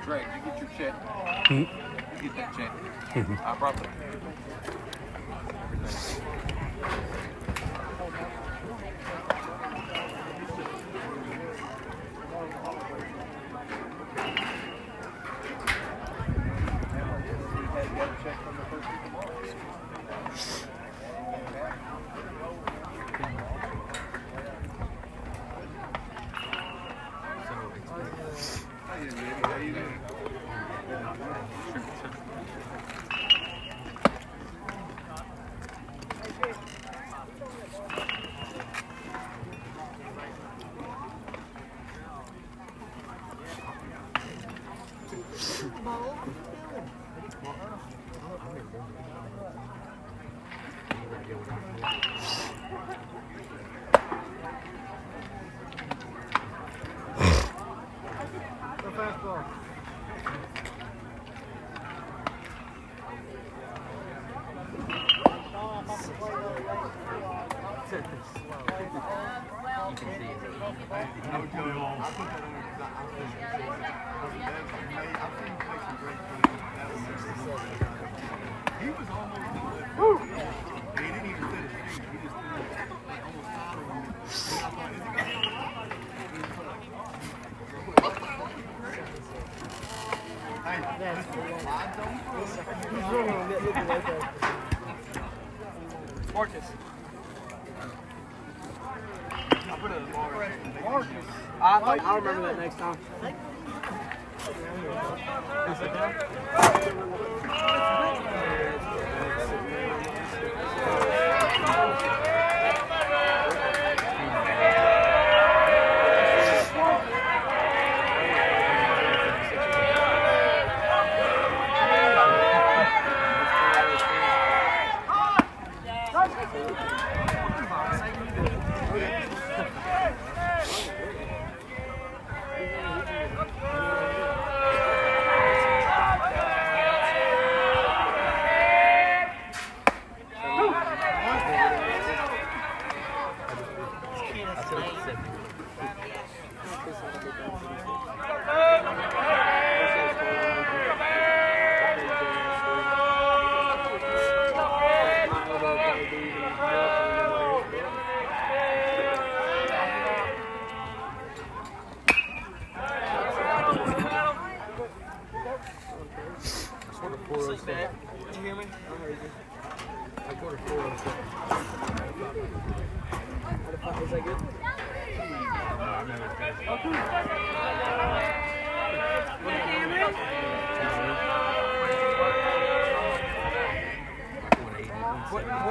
Drake, you get your check. You get that check. I brought them. Marcus. I'll remember that next time.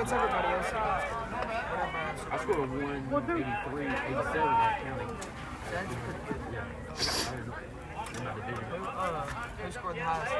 What's everybody else? I scored a 183, 87 that county. That's pretty good. Yeah. In my division. Who scored the highest?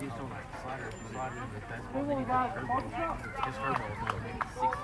He's doing like sliders and the fastball. Then he throws curveball. His curveball is only like 6.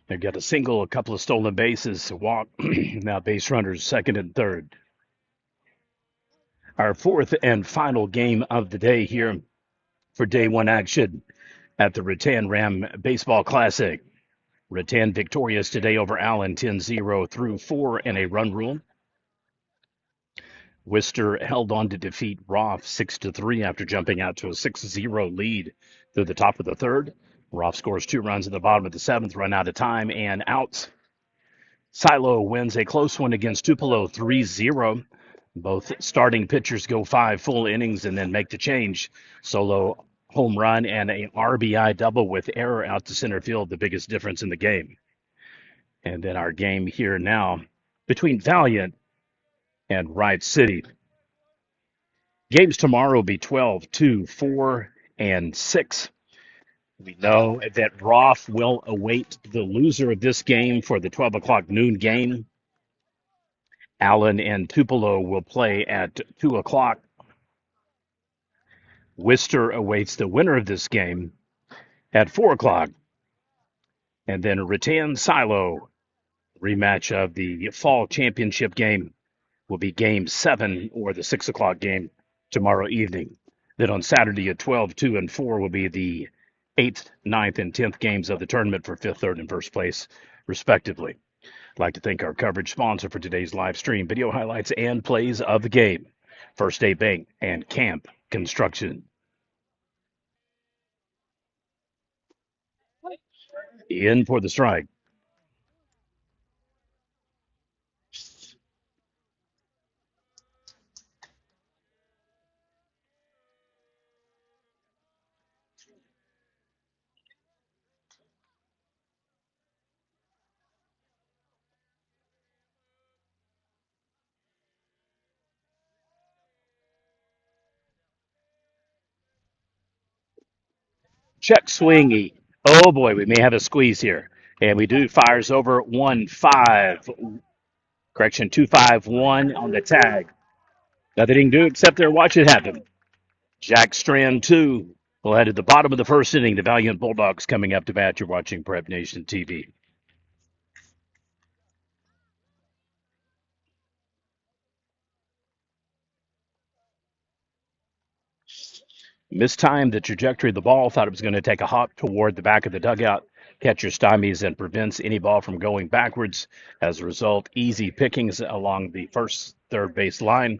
They've got a single, a couple of stolen bases, a walk. Now base runners second and third. Our fourth and final game of the day here for day one action at the Rattan Ram Baseball Classic. Rattan victorious today over Allen 10-0 through 4 in a run rule. Worcester held on to defeat Roth 6-3 after jumping out to a 6-0 lead through the top of the third. Roth scores 2 runs at the bottom of the seventh, run out of time and outs. Silo wins a close one against Tupelo 3-0. Both starting pitchers go 5 full innings and then make the change. Solo home run and a RBI double with error out to center field, the biggest difference in the game. And then our game here now between Valliant and Wright City. Games tomorrow will be 12, 2, 4, and 6. We know that Roth will await the loser of this game for the 12 o'clock noon game. Allen and Tupelo will play at 2 o'clock. Worcester awaits the winner of this game at 4 o'clock. And then Rattan Silo, rematch of the fall championship game, will be game 7 or the 6 o'clock game tomorrow evening. Then on Saturday at 12, 2, and 4 will be the 8th, 9th, and 10th games of the tournament for 5th, 3rd, and 1st place, respectively. I'd like to thank our coverage sponsor for today's live stream, video highlights and plays of the game, First State Bank and Camp Construction. In for the strike. Check swing. Oh boy, we may have a squeeze here. And we do. Fires over 1-5. Correction, 2-5-1 on the tag. Nothing he can do except there watch it happen. Jack Strand 2 will head to the bottom of the first inning. The Valiant Bulldogs coming up to bat. You're watching Prep Nation TV. Mistimed the trajectory of the ball. Thought it was going to take a hop toward the back of the dugout. Catcher stymies and prevents any ball from going backwards. As a result, easy pickings along the first third base line.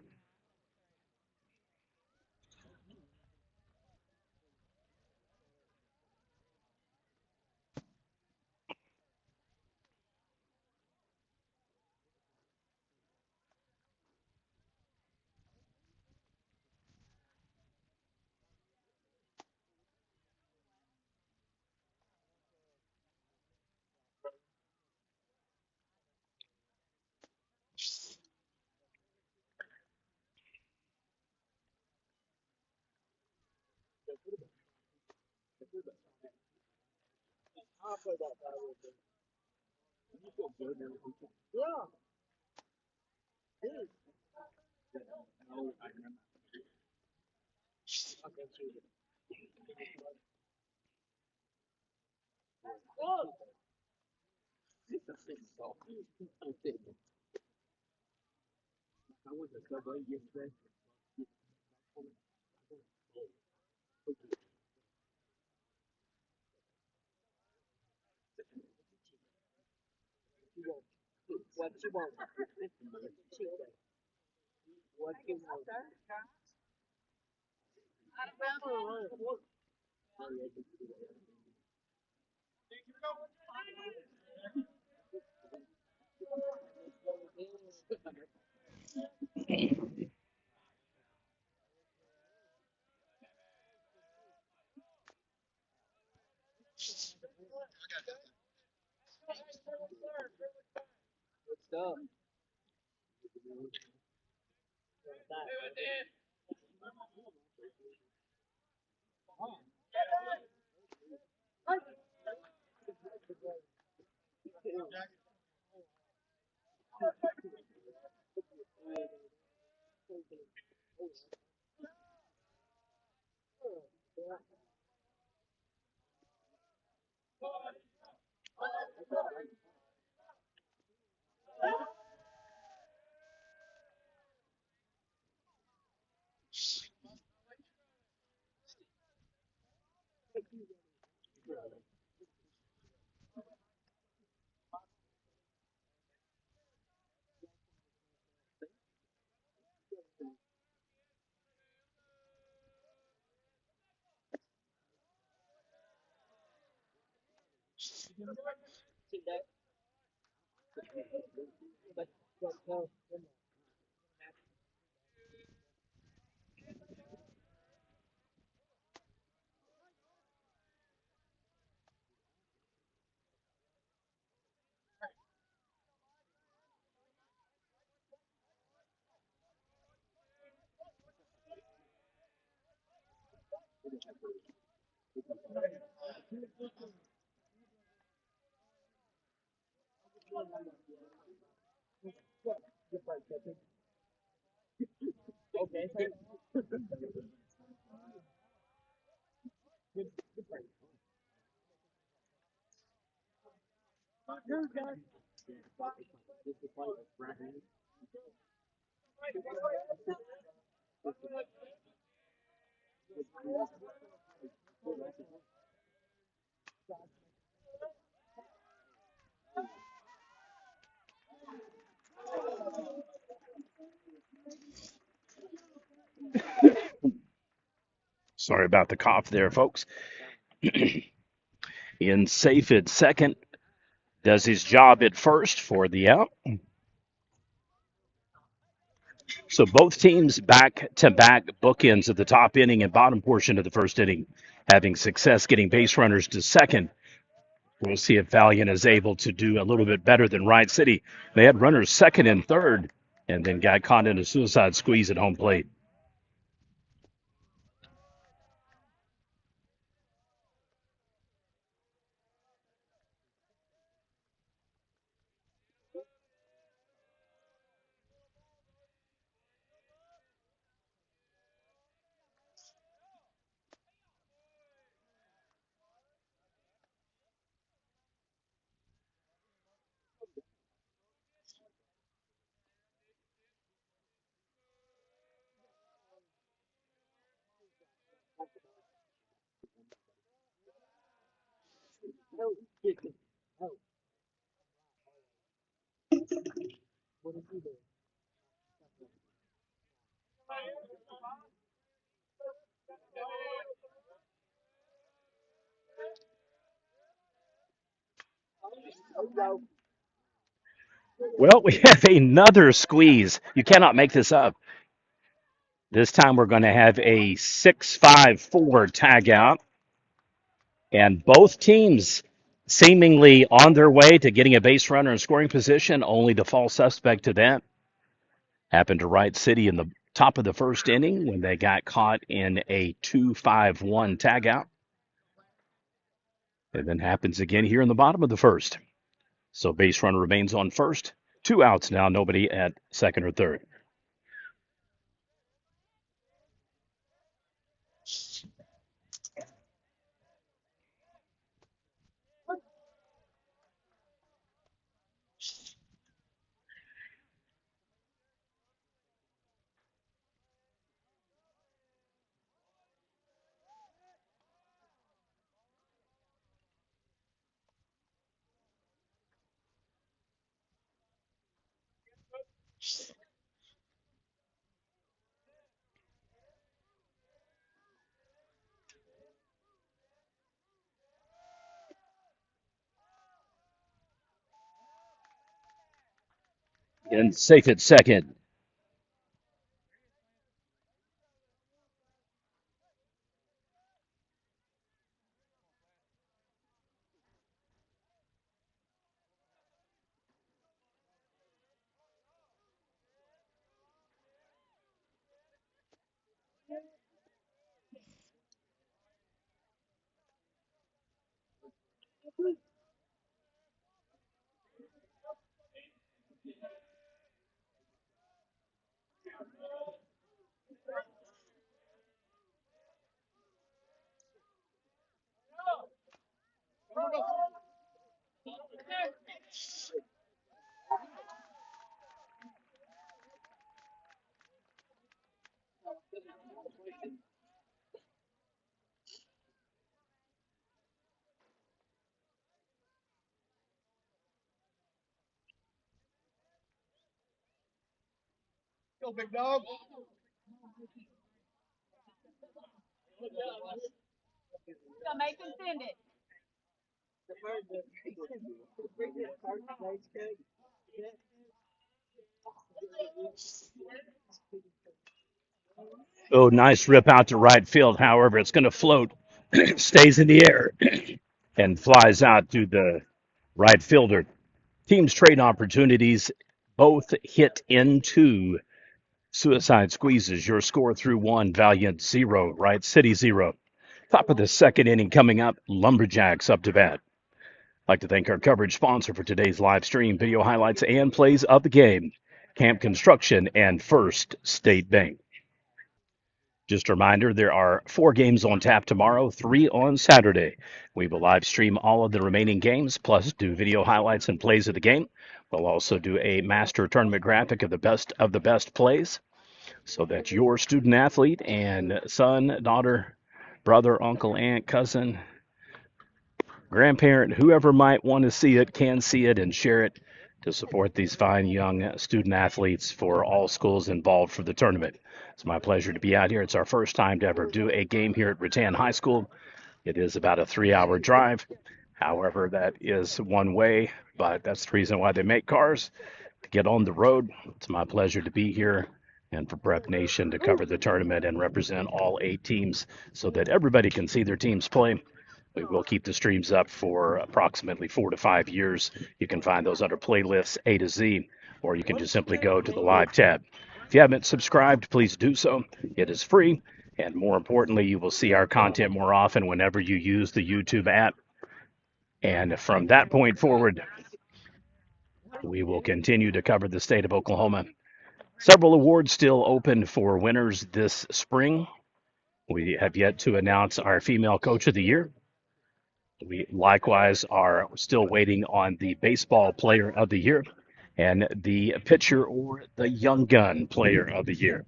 Sorry about the cough there, folks. In safe at second, does his job at first for the out. So both teams back to back bookends of the top inning and bottom portion of the first inning, having success getting base runners to second. We'll see if Valiant is able to do a little bit better than Wright City. They had runners second and third and then got caught in a suicide squeeze at home plate. Well, we have another squeeze. You cannot make this up. This time we're going to have a 6-5-4 tag out, and both teams seemingly on their way to getting a base runner in scoring position. Only the fall suspect to that happened to Wright City in the top of the first inning when they got caught in a 2-5-1 tag out. It then happens again here in the bottom of the first. So base runner remains on first. 2 outs now, nobody at second or third. And safe at second. Go, big dog. Oh, nice rip out to right field. However, it's going to float, stays in the air, and flies out to the right fielder. Teams trade opportunities both hit into suicide squeezes. Your score through one, Valiant 0, Wright City 0. Top of the second inning coming up, Lumberjacks up to bat. I'd like to thank our coverage sponsor for today's live stream, video highlights and plays of the game, Camp Construction and First State Bank. Just a reminder, there are 4 games on tap tomorrow, 3 on Saturday. We will live stream all of the remaining games, plus do video highlights and plays of the game. We'll also do a master tournament graphic of the best plays, so that your student athlete and son, daughter, brother, uncle, aunt, cousin, grandparent, whoever might want to see it, can see it and share it to support these fine young student athletes for all schools involved for the tournament. It's my pleasure to be out here. It's our first time to ever do a game here at Rattan High School. It is about a 3-hour drive. However, that is one way, but that's the reason why they make cars, to get on the road. It's my pleasure to be here and for Prep Nation to cover the tournament and represent all 8 teams so that everybody can see their teams play. We will keep the streams up for approximately 4 to 5 years. You can find those under playlists A to Z, or you can just simply go to the live tab. If you haven't subscribed, please do so. It is free, and more importantly, you will see our content more often whenever you use the YouTube app. And from that point forward, we will continue to cover the state of Oklahoma. Several awards still open for winners this spring. We have yet to announce our female coach of the year. We likewise are still waiting on the baseball player of the year and the pitcher or the young gun player of the year.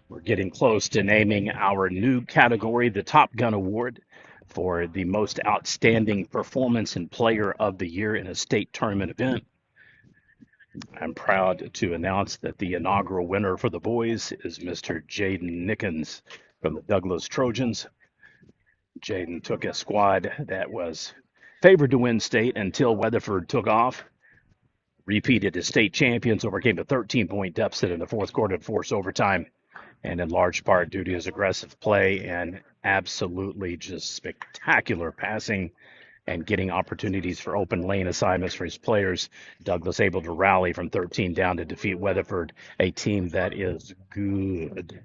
We're getting close to naming our new category, the Top Gun Award. for the most outstanding performance and player of the year in a state tournament event. I'm proud to announce that the inaugural winner for the boys is Mr. Jaden Nickens from the Douglas Trojans. Jaden took a squad that was favored to win state until Weatherford took off, repeated as state champions, overcame a 13-point deficit in the fourth quarter to force overtime, and in large part due to his aggressive play and absolutely just spectacular passing and getting opportunities for open lane assignments for his players. Douglas able to rally from 13 down to defeat Weatherford, a team that is good.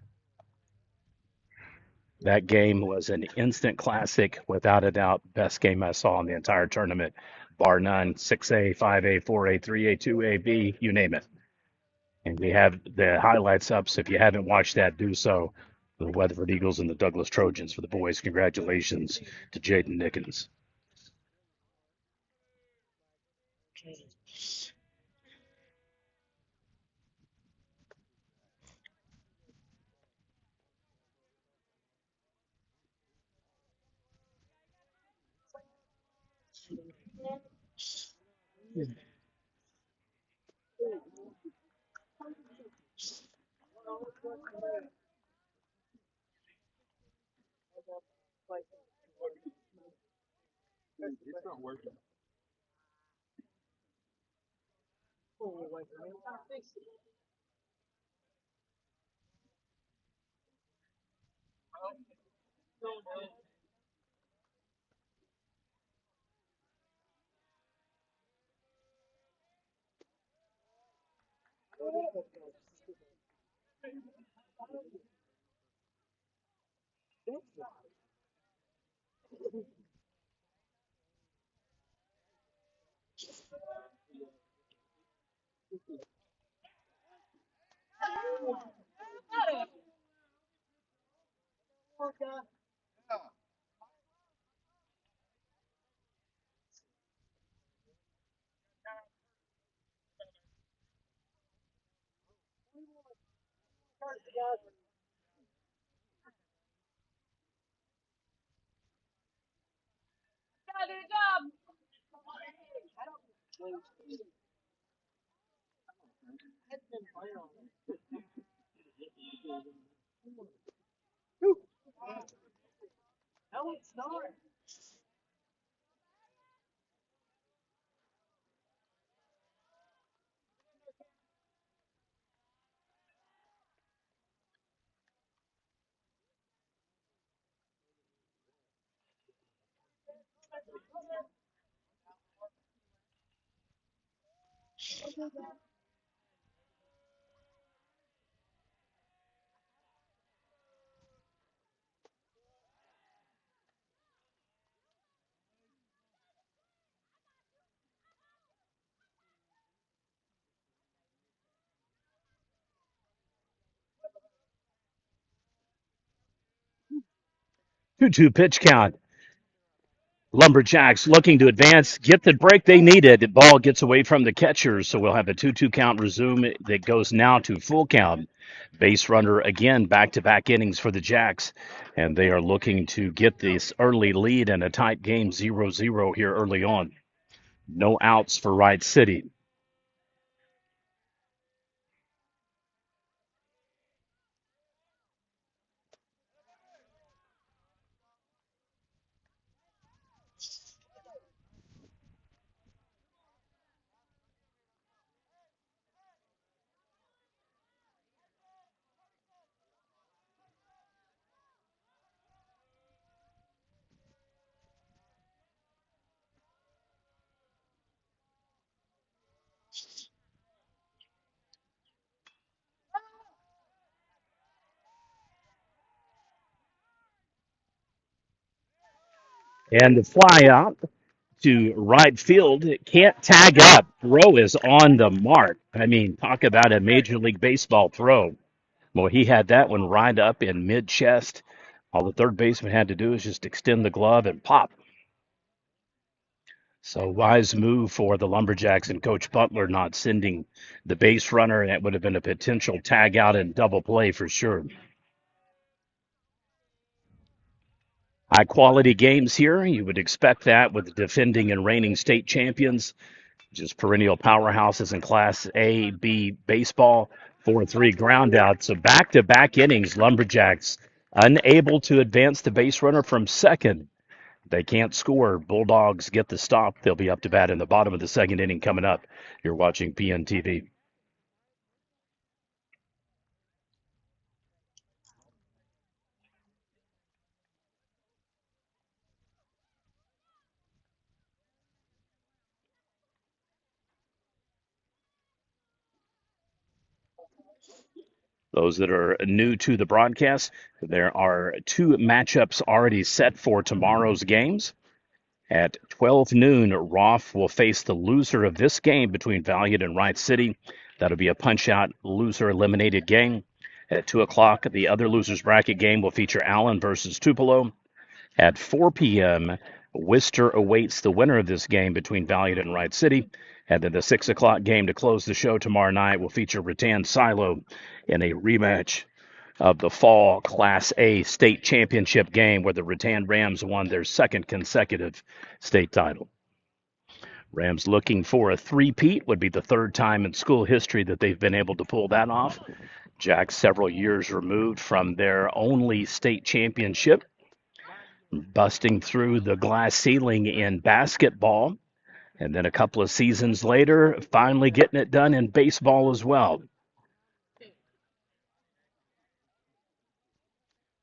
That game was an instant classic, without a doubt. Best game I saw in the entire tournament, bar none. 6A, 5A, 4A, 3A, 2A, B, you name it. And we have the highlights up, so if you haven't watched that, do so. The Weatherford Eagles and the Douglas Trojans for the boys. Congratulations to Jaden Nickens. 2-2 pitch count. Lumberjacks looking to advance, get the break they needed. The ball gets away from the catcher, so we'll have a 2-2 count resume that goes now to full count. Base runner again, back-to-back innings for the Jacks, and they are looking to get this early lead in a tight game, 0-0 here early on. No outs for Wright City. And the fly out to right field. Can't tag up. Throw is on the mark. I mean, talk about a Major League Baseball throw. Well, he had that one right up in mid chest. All the third baseman had to do is just extend the glove and pop. So wise move for the Lumberjacks and Coach Butler not sending the base runner, and that would have been a potential tag out and double play for sure. High quality games here. You would expect that with the defending and reigning state champions, just perennial powerhouses in Class A, B baseball. 4-3 ground out. So back to back innings, Lumberjacks unable to advance the base runner from second. They can't score. Bulldogs get the stop. They'll be up to bat in the bottom of the second inning coming up. You're watching PNTV. Those that are new to the broadcast, there are two matchups already set for tomorrow's games. At 12 noon, Roth will face the loser of this game between Valliant and Wright City. That'll be a punch-out, loser-eliminated game. At 2 o'clock, the other loser's bracket game will feature Allen versus Tupelo. At 4 p.m., Worcester awaits the winner of this game between Valliant and Wright City. And then the 6 o'clock game to close the show tomorrow night will feature Rattan-Silo in a rematch of the fall Class A state championship game where the Rattan Rams won their second consecutive state title. Rams looking for a three-peat, would be the third time in school history that they've been able to pull that off. Jack several years removed from their only state championship, busting through the glass ceiling in basketball, and then a couple of seasons later, finally getting it done in baseball as well.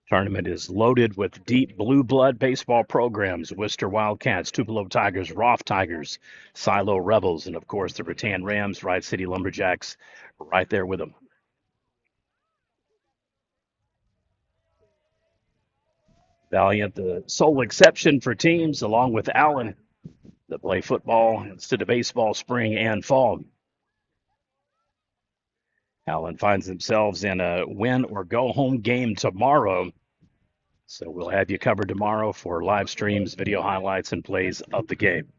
Tournament is loaded with deep blue blood baseball programs: Worcester Wildcats, Tupelo Tigers, Roth Tigers, Silo Rebels, and of course the Rattan Rams, Wright City Lumberjacks, right there with them. Valliant, the sole exception for teams, along with Allen, that play football instead of baseball spring and fall. Allen finds themselves in a win or go home game tomorrow. So we'll have you covered tomorrow for live streams, video highlights, and plays of the game.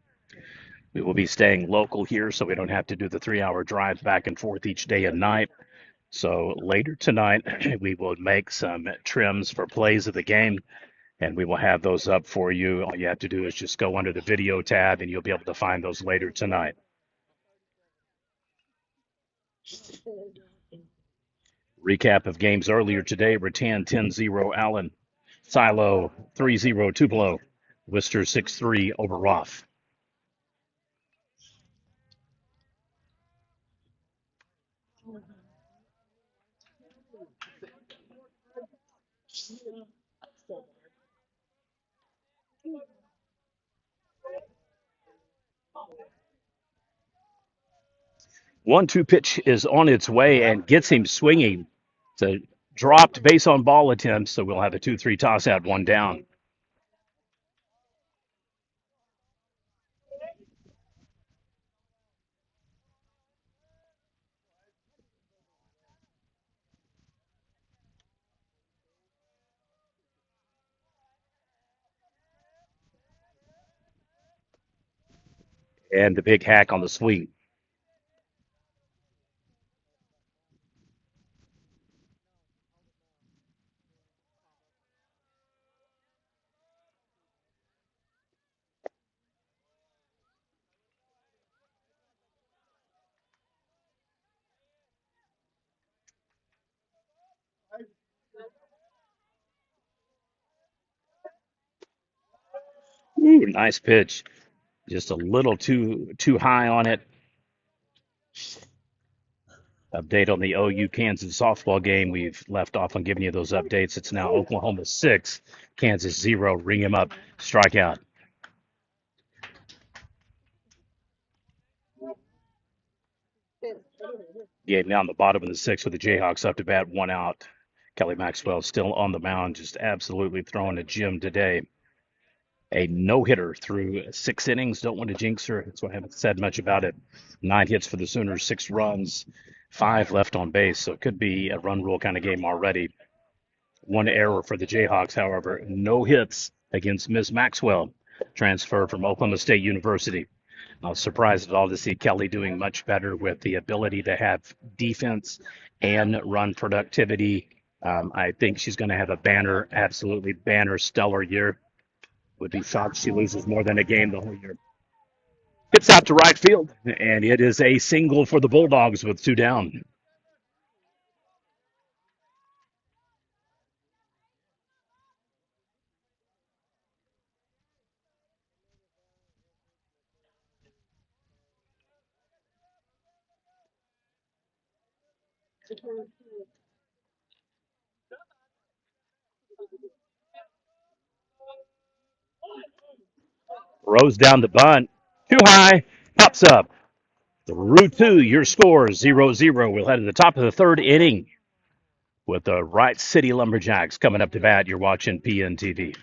We will be staying local here so we don't have to do the 3-hour drive back and forth each day and night. So later tonight, we will make some trims for plays of the game, and we will have those up for you. All you have to do is just go under the video tab, and you'll be able to find those later tonight. Recap of games earlier today: Rattan 10-0 Allen, Silo 3-0 Tupelo, Worcester 6-3 over Roth. One-two pitch is on its way and gets him swinging. It's a dropped base on ball attempt, so we'll have a 2-3 toss out, one down. And the big hack on the swing. Ooh, nice pitch. Just a little too high on it. Update on the OU Kansas softball game. We've left off on giving you those updates. It's now Oklahoma 6, Kansas 0. Ring him up. Strikeout. Game down the bottom of the 6th with the Jayhawks up to bat, one out. Kelly Maxwell still on the mound, just absolutely throwing a gem today. A no-hitter through 6 innings. Don't want to jinx her. That's why I haven't said much about it. 9 hits for the Sooners, 6 runs, 5 left on base. So it could be a run rule kind of game already. 1 error for the Jayhawks, however. No hits against Ms. Maxwell, transfer from Oklahoma State University. I was surprised at all to see Kelly doing much better with the ability to have defense and run productivity. I think she's going to have a absolutely banner, stellar year. Would be shocked she loses more than a game the whole year. Hits out to right field, and it is a single for the Bulldogs with two down. Rose down the bunt. Too high. Pops up. Through two, your score 0-0. We'll head to the top of the third inning with the Wright City Lumberjacks coming up to bat. You're watching PNTV.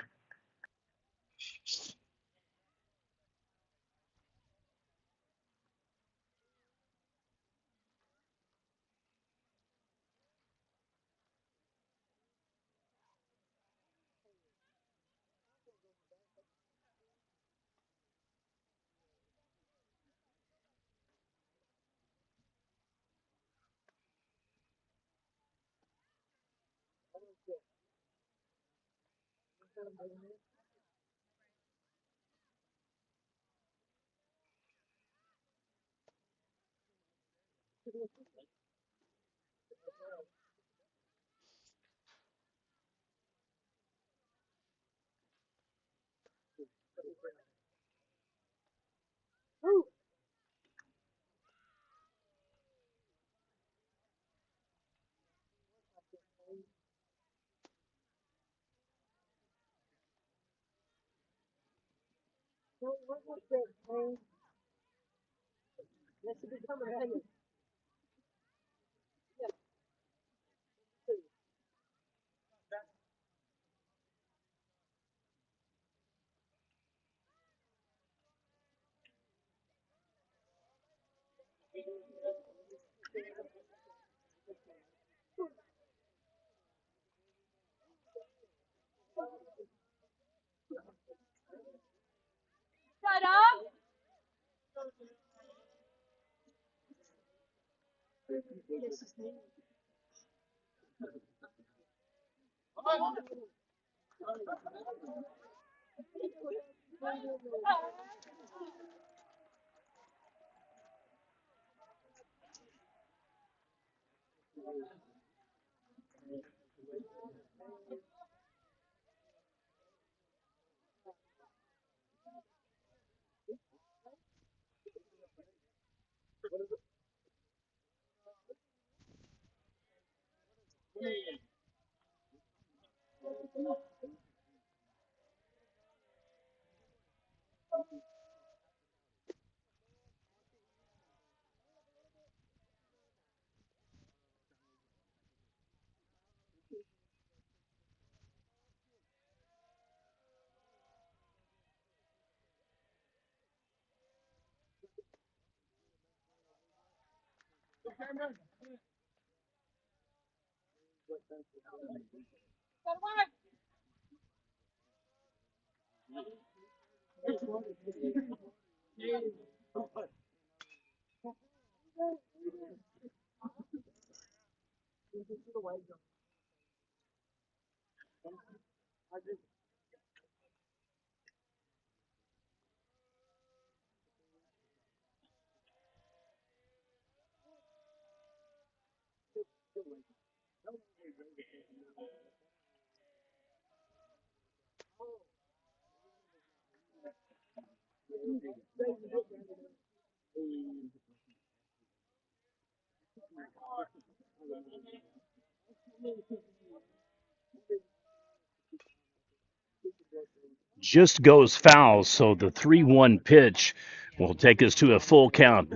Just goes foul, so the 3-1 pitch will take us to a full count.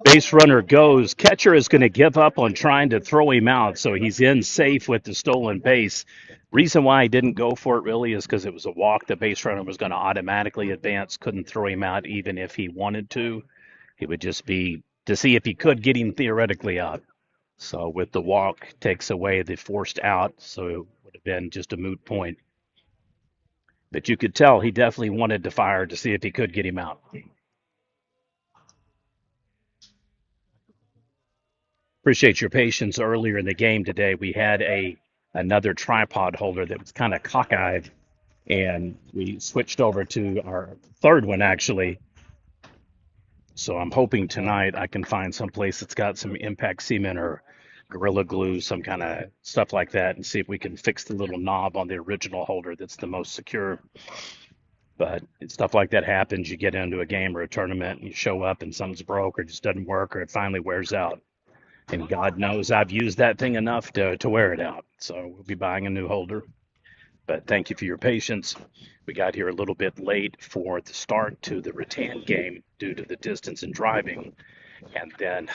Base runner goes. Catcher is going to give up on trying to throw him out, so he's in safe with the stolen base. Reason why he didn't go for it really is because it was a walk. The base runner was going to automatically advance, couldn't throw him out even if he wanted to. It would just be to see if he could get him theoretically out. So with the walk, takes away the forced out, so it would have been just a moot point. But you could tell he definitely wanted to fire to see if he could get him out. Appreciate your patience earlier in the game today. We had another tripod holder that was kind of cockeyed, and we switched over to our third one actually. So I'm hoping tonight I can find some place that's got some impact cement or gorilla glue, some kind of stuff like that, and see if we can fix the little knob on the original holder that's the most secure. But stuff like that happens. You get into a game or a tournament and you show up and something's broke or just doesn't work or it finally wears out. And God knows I've used that thing enough to wear it out. So we'll be buying a new holder. But thank you for your patience. We got here a little bit late for the start to the Rattan game due to the distance in driving. And then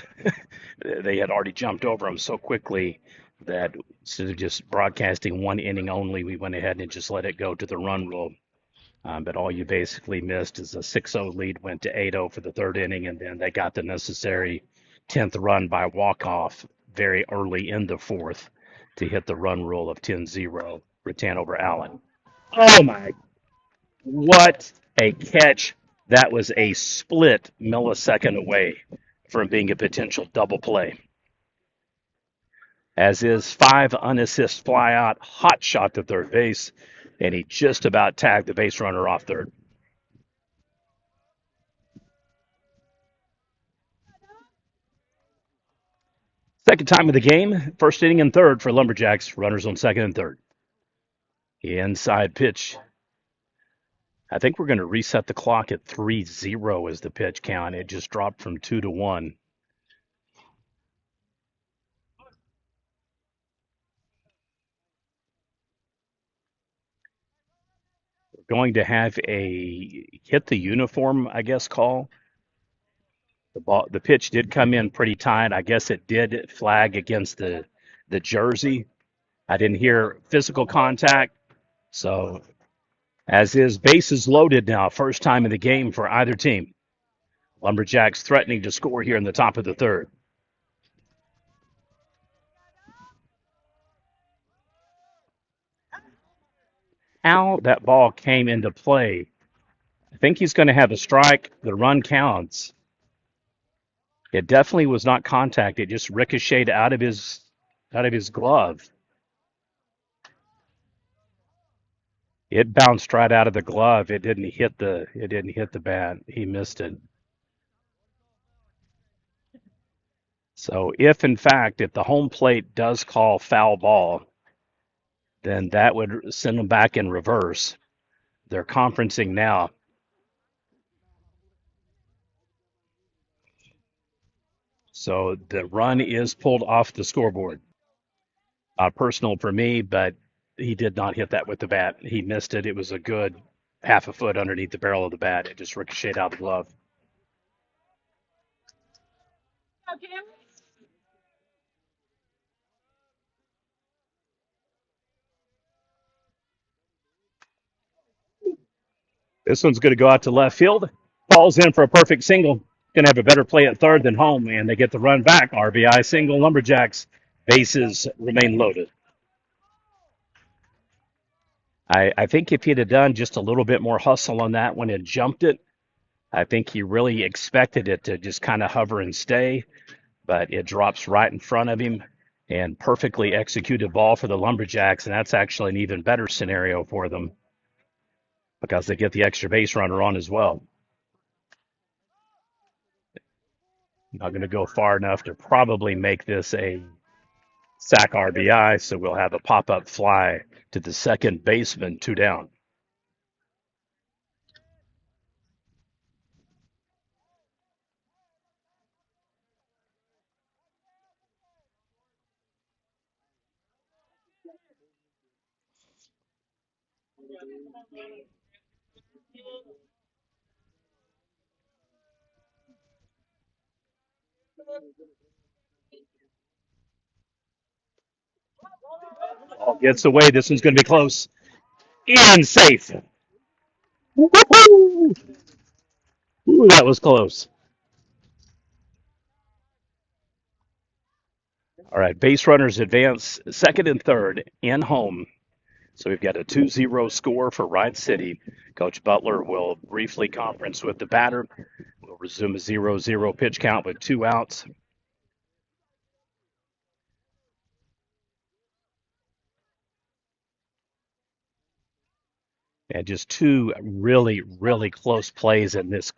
they had already jumped over them so quickly that instead of just broadcasting one inning only, we went ahead and just let it go to the run rule. But all you basically missed is a 6-0 lead went to 8-0 for the third inning, and then they got the necessary 10th run by walk-off very early in the fourth to hit the run rule of 10-0, Rattan over Allen. Oh my, what a catch. That was a split millisecond away from being a potential double play. As is 5 unassist fly out, hot shot to third base, and he just about tagged the base runner off third. Second time of the game, first inning and third for Lumberjacks. Runners on second and third. Inside pitch. I think we're going to reset the clock at 3-0 as the pitch count. It just dropped from 2 to 1. We're going to have a hit the uniform, I guess, call. The pitch did come in pretty tight. I guess it did flag against the jersey. I didn't hear physical contact. So, as is, bases loaded now. First time in the game for either team. Lumberjacks threatening to score here in the top of the third. How that ball came into play. I think he's going to have a strike. The run counts. It definitely was not contact. It just ricocheted out of his glove. It bounced right out of the glove. It didn't hit the bat. He missed it. So if the home plate does call foul ball, then that would send them back in reverse. They're conferencing now. So the run is pulled off the scoreboard. Personal for me, but he did not hit that with the bat. He missed it. It was a good half a foot underneath the barrel of the bat. It just ricocheted out of the glove. This one's going to go out to left field. Falls in for a perfect single. Going to have a better play at third than home, and they get the run back. RBI single. Lumberjacks. Bases remain loaded. I think if he'd have done just a little bit more hustle on that one and jumped it, I think he really expected it to just kind of hover and stay, but it drops right in front of him and perfectly executed ball for the Lumberjacks, and that's actually an even better scenario for them because they get the extra base runner on as well. Not going to go far enough to probably make this a sack RBI, so we'll have a pop-up fly to the second baseman, 2 down. Ball gets away. This one's going to be close and safe. Woo-hoo! Ooh, that was close. All right, base runners advance second and third in home. So we've got a 2-0 score for Wright City. Coach Butler will briefly conference with the batter. We'll resume a 0-0 pitch count with 2 outs. And just 2 really, really close plays in this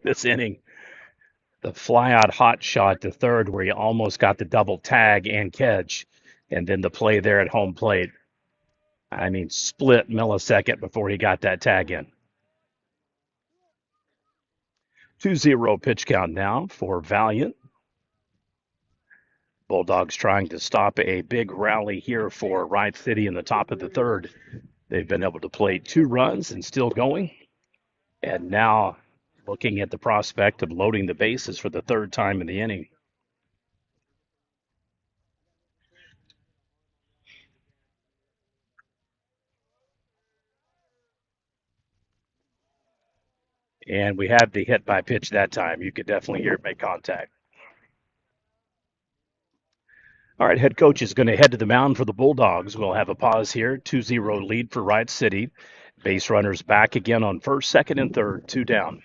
this inning. The fly-out hot shot to third where he almost got the double tag and catch, and then the play there at home plate. I mean, split millisecond before he got that tag in. 2-0 pitch count now for Valliant. Bulldogs trying to stop a big rally here for Wright City in the top of the third. They've been able to play 2 runs and still going. And now looking at the prospect of loading the bases for the third time in the inning. And we had the hit by pitch that time. You could definitely hear it make contact. All right, head coach is going to head to the mound for the Bulldogs. We'll have a pause here. 2-0 lead for Wright City. Base runners back again on first, second, and third, 2 down.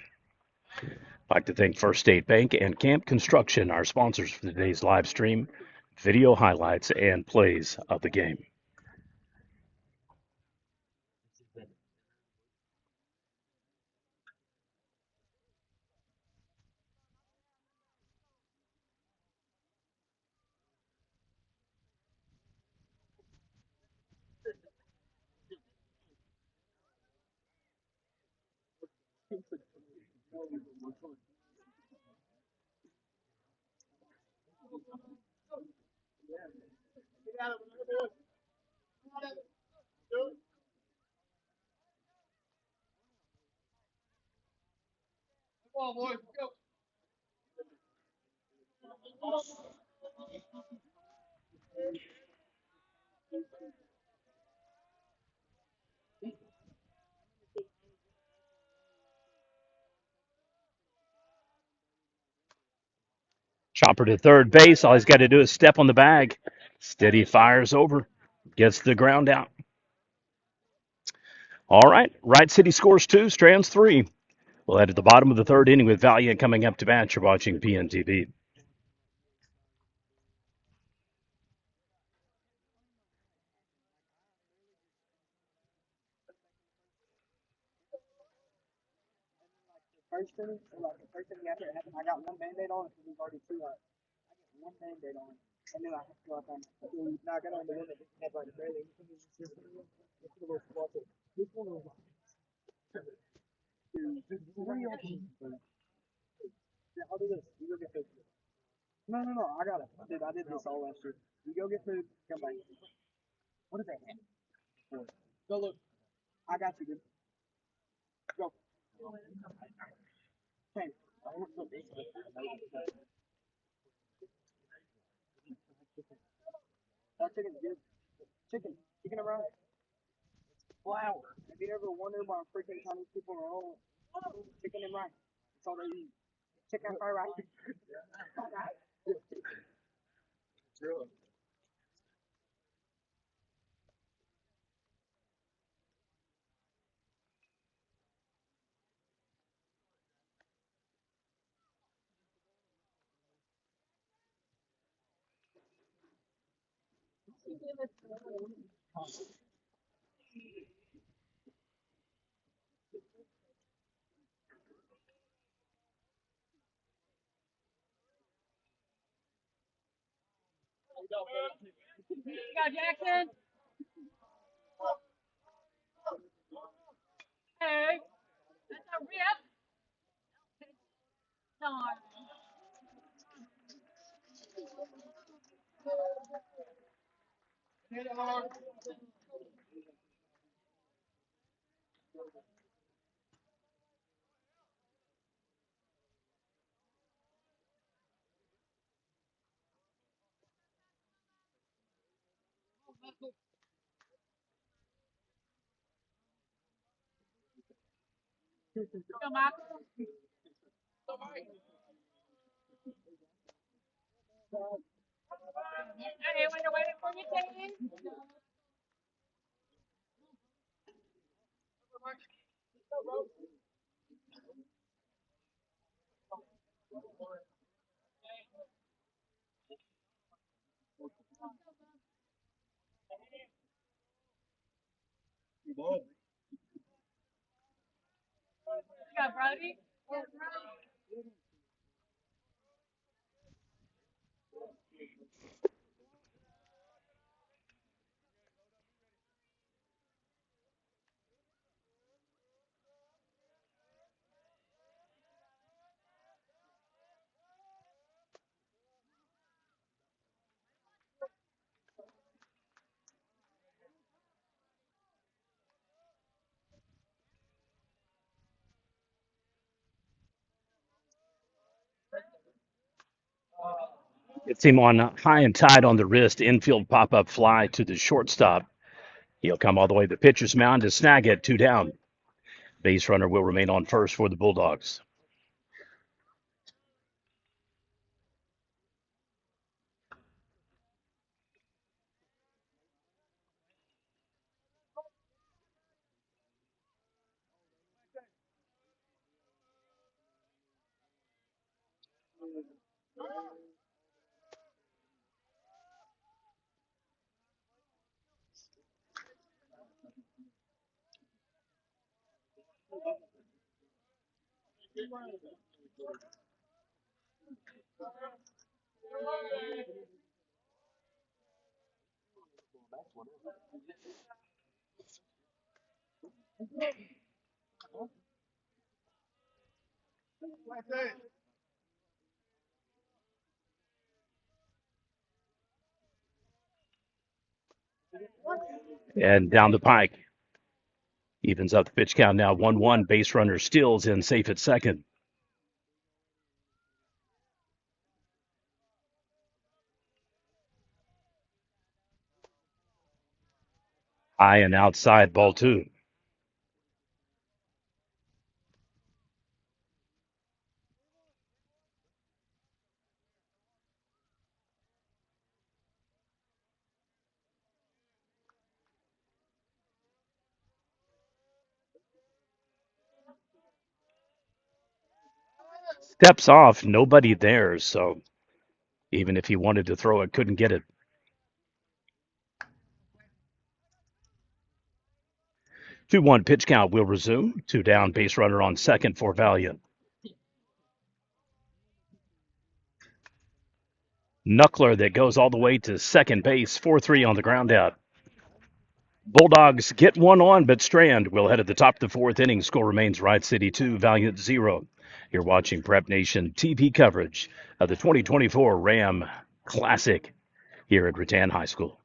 I'd like to thank First State Bank and Camp Construction, our sponsors for today's live stream, video highlights, and plays of the game. Chopper to third base. All he's got to do is step on the bag. Steady fires over, gets the ground out. All right, Wright City scores 2, Strands 3. We'll head to the bottom of the third inning with Valliant coming up to bat. You're watching PNTV. First inning, like the first inning after it happened, I got one band-aid on it because we've already 2 out. I got one band-aid on it. And then I have to go out on knock it on the one that didn't have like barely anything. It's a little spotted. This one was I'll do this. You go get food. No, I got it. I did this all last year. You go get food, come back. What is that? Go look. I got you, dude. Go. Okay. That chicken's good. Chicken and rice. Flour. Have you ever wondered why freaking Chinese people are all chicken and rice? That's all they eat. Chicken fried rice. Gets him on high and tight on the wrist. Infield pop-up fly to the shortstop. He'll come all the way to the pitcher's mound to snag it. 2 down. Base runner will remain on first for the Bulldogs. And down the pike. Evens up the pitch count now 1-1. Base runner Stills in safe at second. High and outside, ball 2. Steps off, nobody there, so even if he wanted to throw it, couldn't get it. 2-1 pitch count will resume. 2 down, base runner on second for Valliant. Knuckler that goes all the way to second base. 4-3 on the ground out. Bulldogs get one on, but Strand will head at the top of the fourth inning. Score remains Wright City 2, Valliant 0. You're watching Prep Nation TV coverage of the 2024 Ram Classic here at Rattan High School.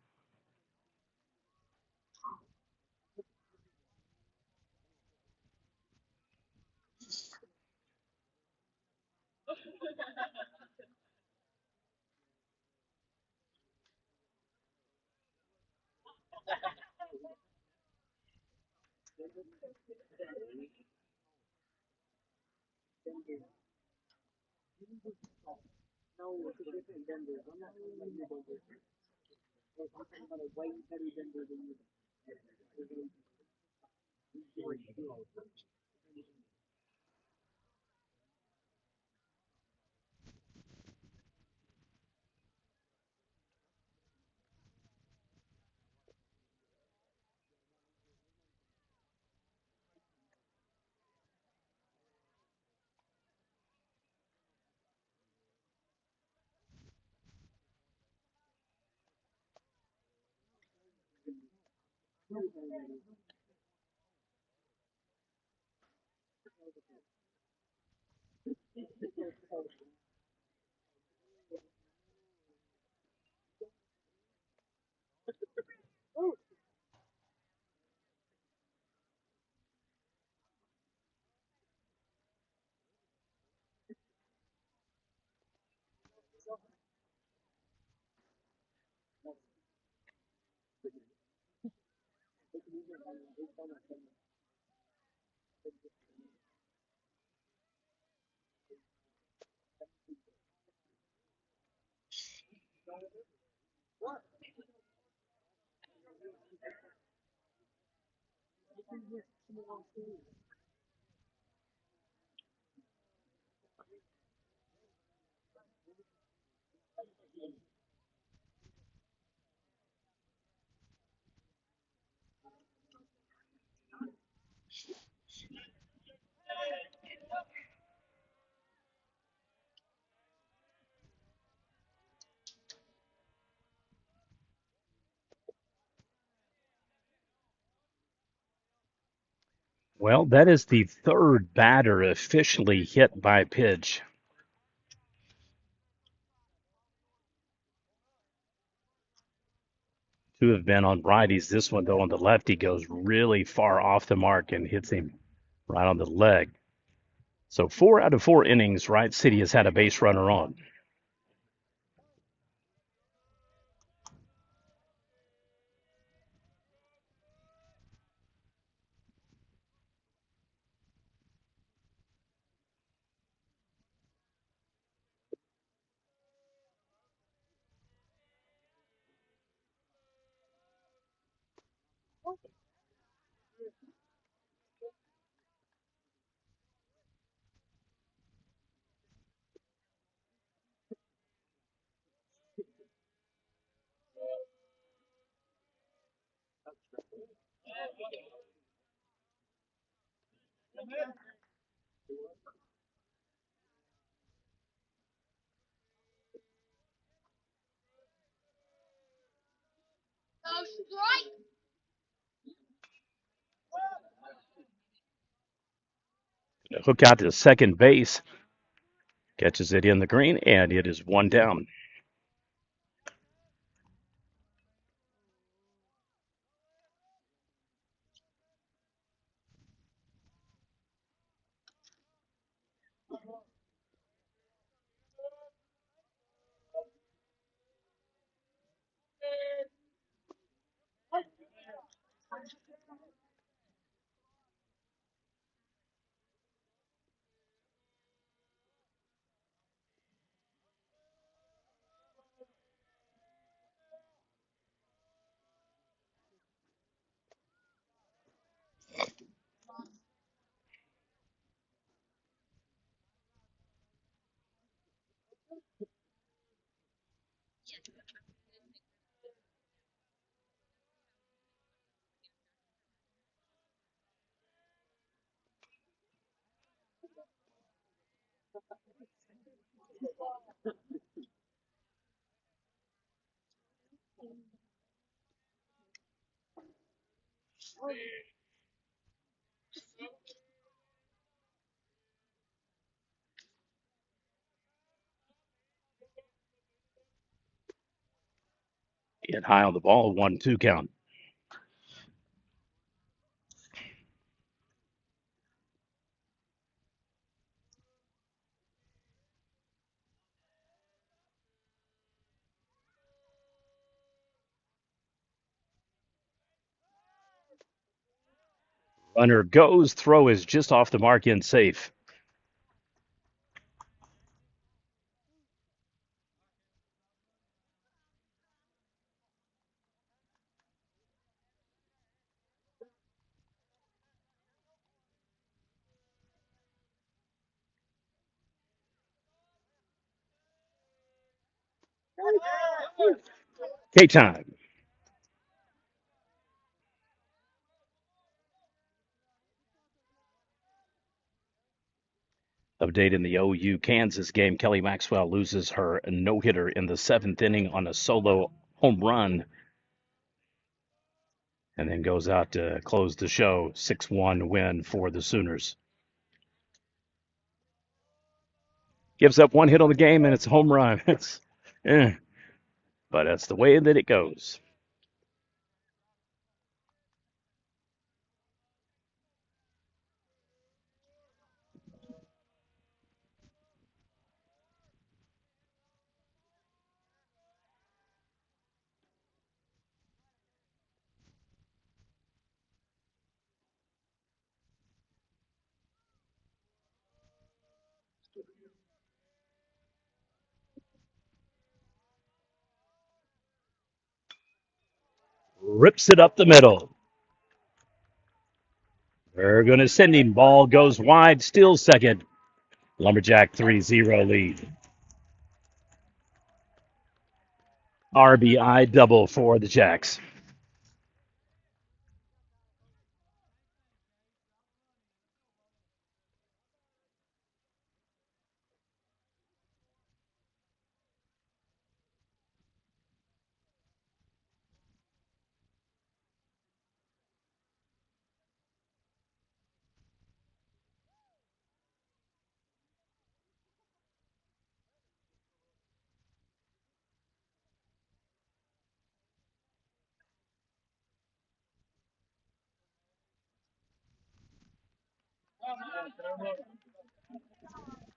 No, it's a different Denver. I'm not talking about your Denver. I'm talking about a way better Denver than you. Well, that is the third batter officially hit by pitch. Two have been on righties. This one, though, on the lefty goes really far off the mark and hits him right on the leg. So 4 out of 4 innings, Wright City has had a base runner on. Hook out to second base, catches it in the green, and it is one down. Hit high on the ball, 1-2 count. Runner goes, throw is just off the mark and safe. K-time. Update in the OU Kansas game. Kelly Maxwell loses her no-hitter in the 7th inning on a solo home run and then goes out to close the show. 6-1 win for the Sooners. Gives up one hit on the game and it's a home run. It's, but that's the way that it goes. Rips it up the middle. They're going to send him. Ball goes wide, still second. Lumberjack 3-0 lead. RBI double for the Jacks.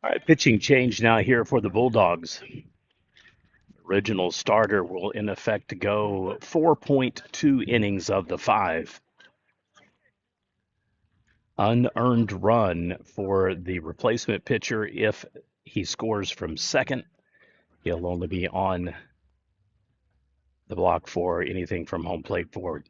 All right, pitching change now here for the Bulldogs. Original starter will, in effect, go 4.2 innings of the 5. Unearned run for the replacement pitcher. If he scores from second, he'll only be on the block for anything from home plate forward.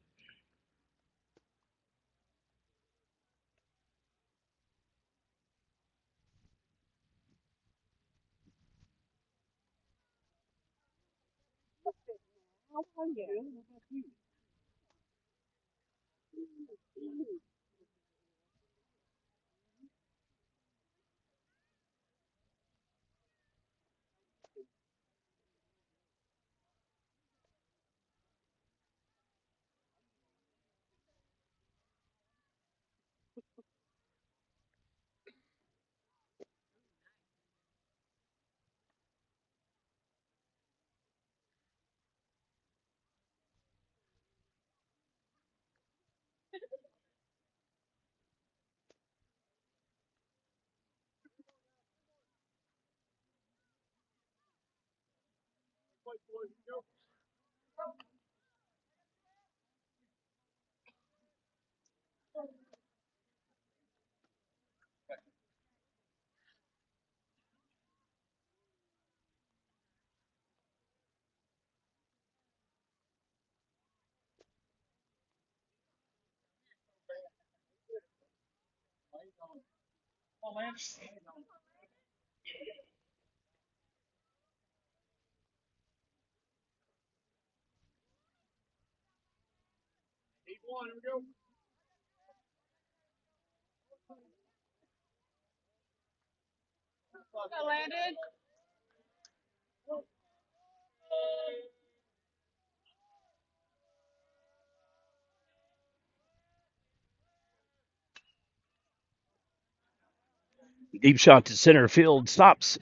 Deep shot to center field, stops,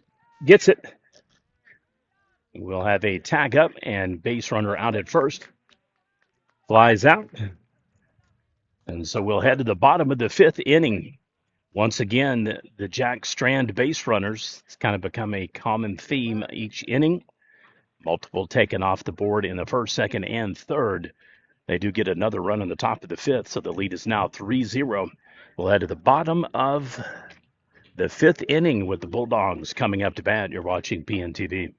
gets it. We'll have a tag up and base runner out at first. Flies out. And so we'll head to the bottom of the 5th inning. Once again, the Jack Strand base runners, it's kind of become a common theme each inning. Multiple taken off the board in the 1st, 2nd, and 3rd. They do get another run in the top of the 5th, so the lead is now 3-0. We'll head to the bottom of the 5th inning with the Bulldogs coming up to bat. You're watching PNTV.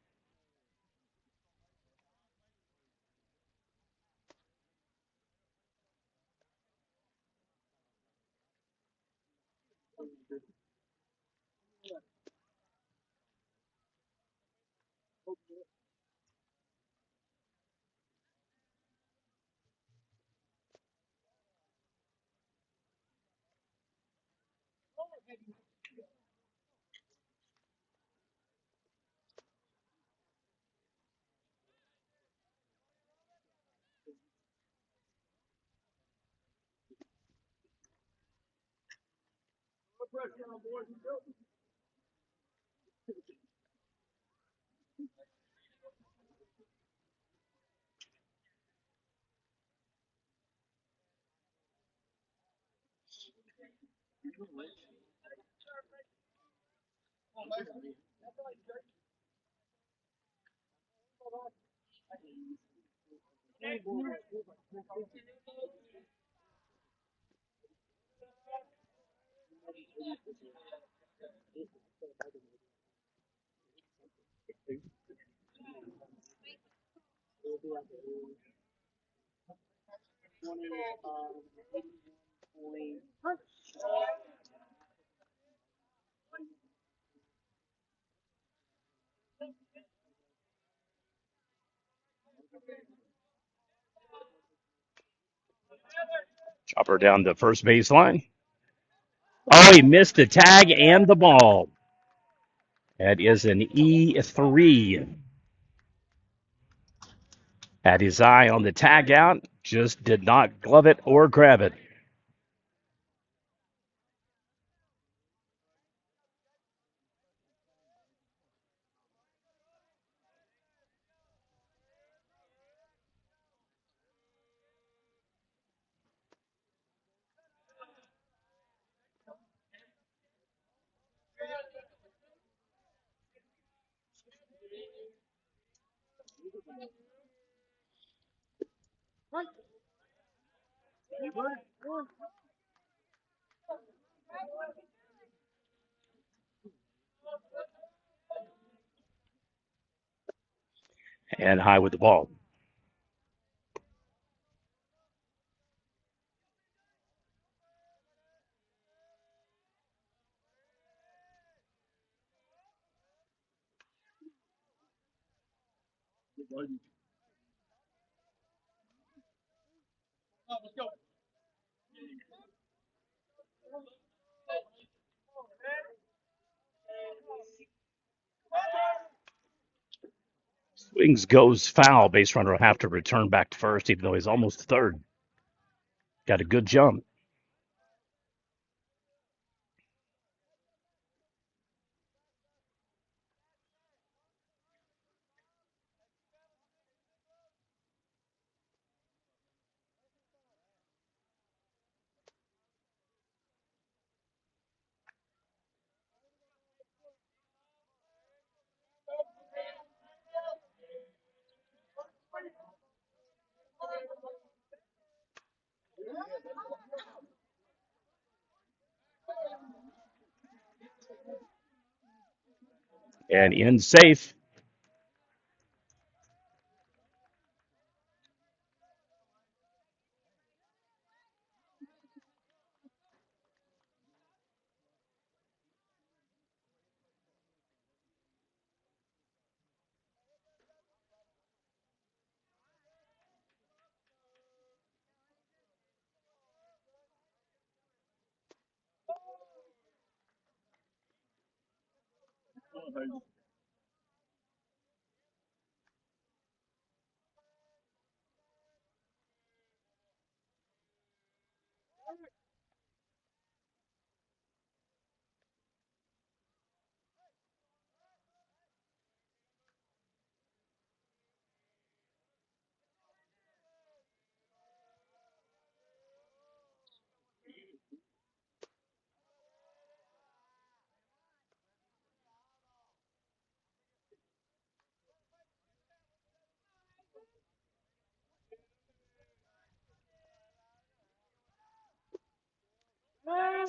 Chopper down the first baseline. Oh, he missed the tag and the ball. That is an E3. Had his eye on the tag out, just did not glove it or grab it. And high with the ball. Swings goes foul. Base runner will have to return back to first, even though he's almost third. Got a good jump. And in safe.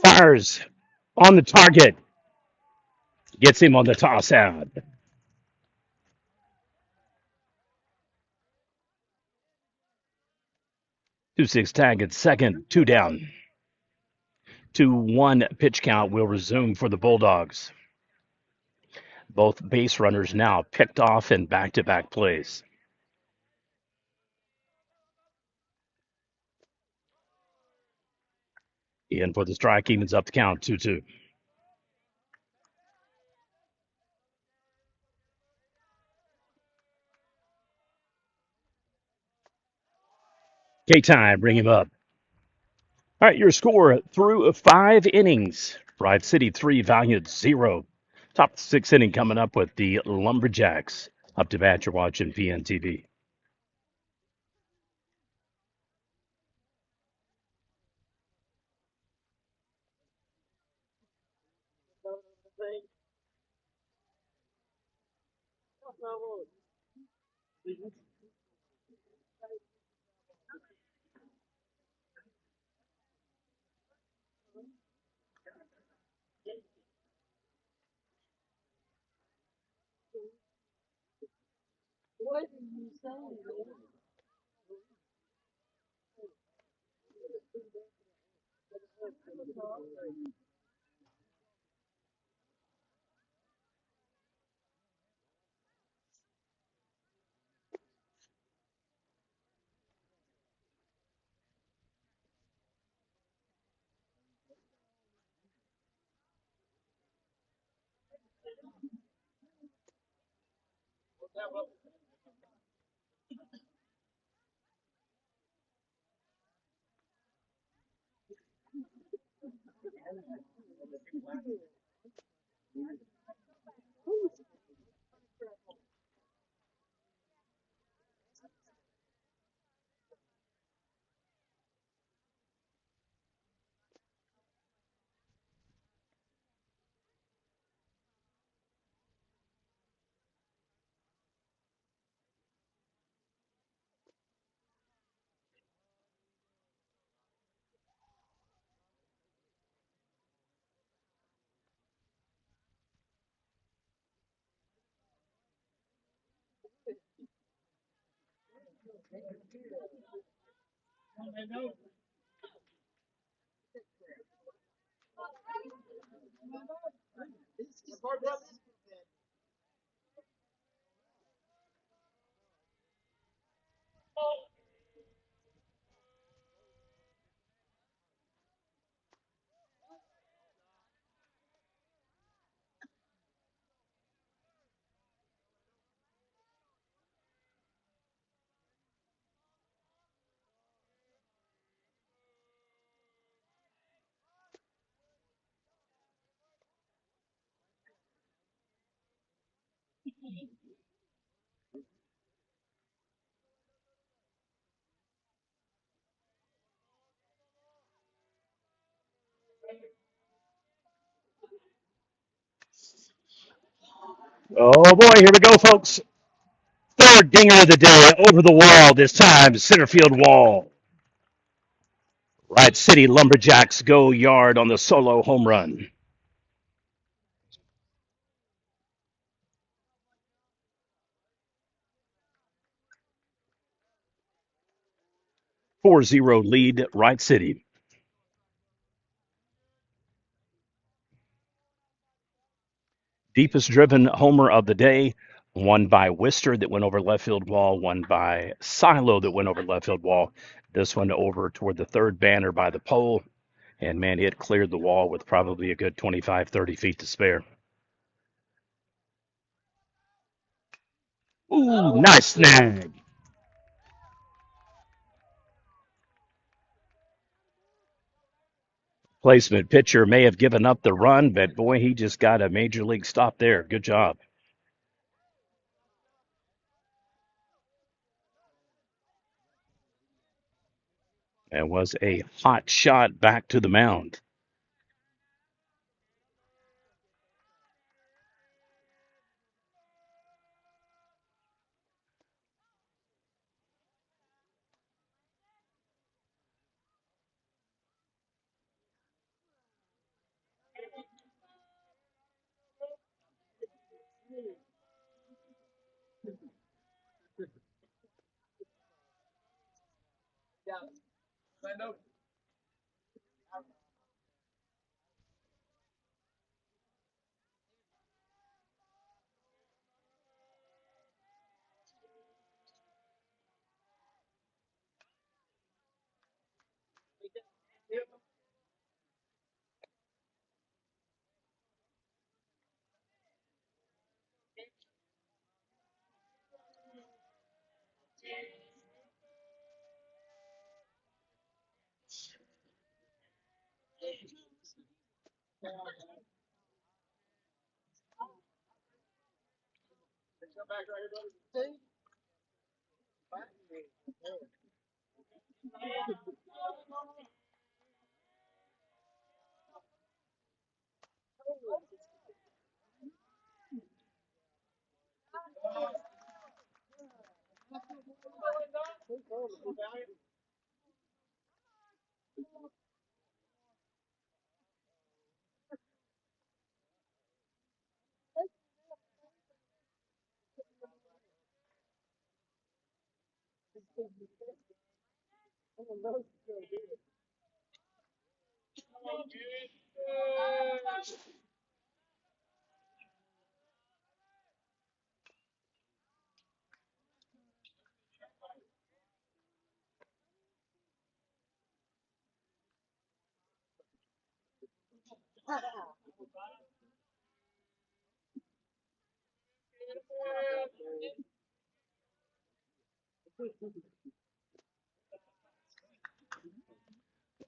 Fires on the target. Gets him on the toss out. 2-6 tag at second. Two down. 2-1 pitch count will resume for the Bulldogs. Both base runners now picked off in back-to-back plays. In for the strike, evens up the count 2-2. K-time, bring him up. All right, your score through 5 innings. Wright City 3, Valliant 0. Top of the 6th inning coming up with the Lumberjacks. Up to bat, you're watching PNTV. Oh boy, here we go, folks. Third dinger of the day over the wall. This time, center field wall. Wright City Lumberjacks go yard on the solo home run. 4-0 lead, Wright City. Deepest driven homer of the day. One by Wister that went over left field wall. One by Silo that went over left field wall. This one over toward the third banner by the pole. And man, it cleared the wall with probably a good 25, 30 feet to spare. Ooh, nice snag. Placement pitcher may have given up the run, but boy, he just got a major league stop there. Good job. It was a hot shot back to the mound.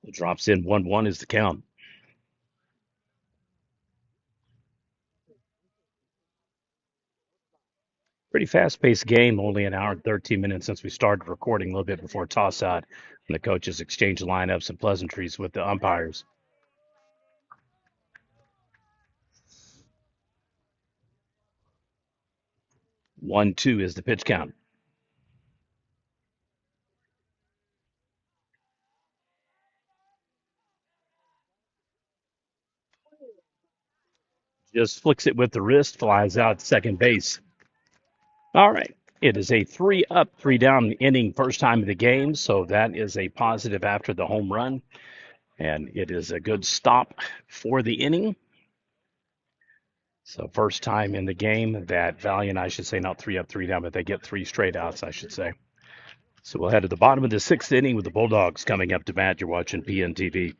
It drops in 1-1 is the count. Pretty fast-paced game, only an hour and 13 minutes since we started recording, a little bit before toss-out, and the coaches exchanged lineups and pleasantries with the umpires. 1-2 is the pitch count. Just flicks it with the wrist, flies out to second base. All right. It is a 3-up, 3-down inning first time of the game, so that is a positive after the home run. And it is a good stop for the inning. So first time in the game that Valliant, I should say, not 3-up, 3-down, but they get 3 straight outs, I should say. So we'll head to the bottom of the 6th inning with the Bulldogs coming up to bat. You're watching PNTV.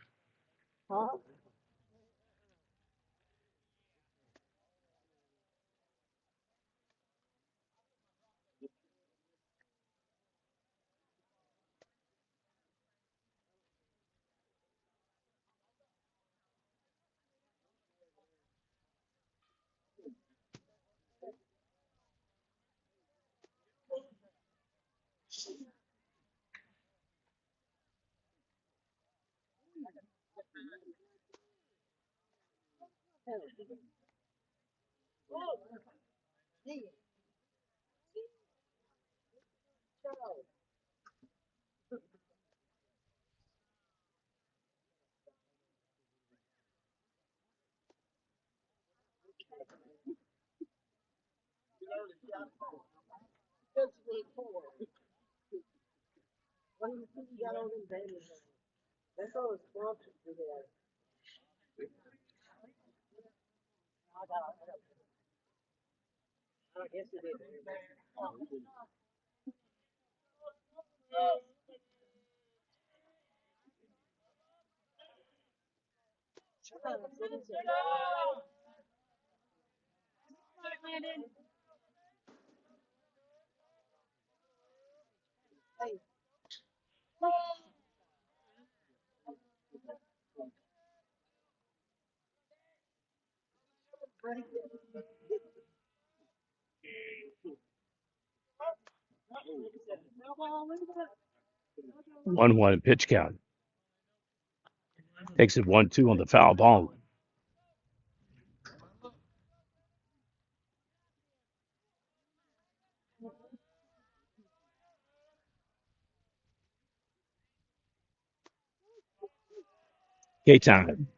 One pitch count. Takes it 1-2 on the foul ball. K-time.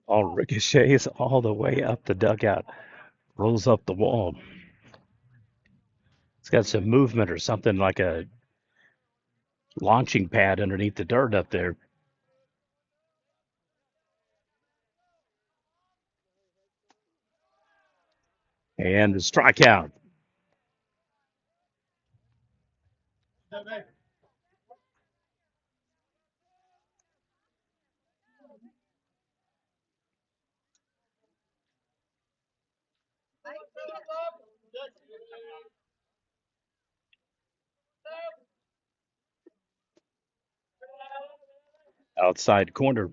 All ricochets all the way up the dugout. Rolls up the wall. It's got some movement or something like a launching pad underneath the dirt up there. And the strikeout. Outside corner.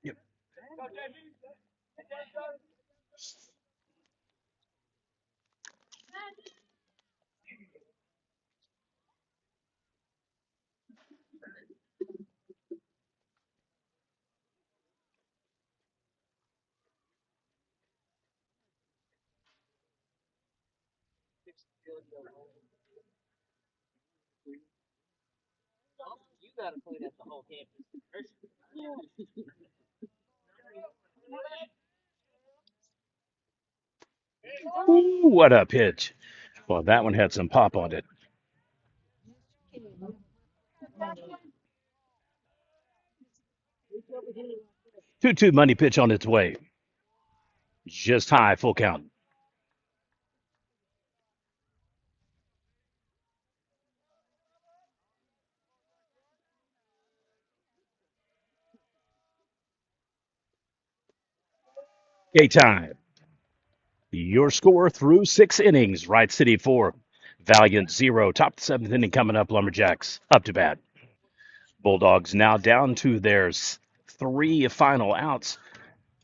Yep. Ooh, what a pitch. Well, that one had some pop on it. 2-2 money pitch on its way. Just high, full count. K time. Your score through 6 innings. Wright City 4. Valiant 0. Top of the 7th inning coming up. Lumberjacks up to bat. Bulldogs now down to their 3 final outs.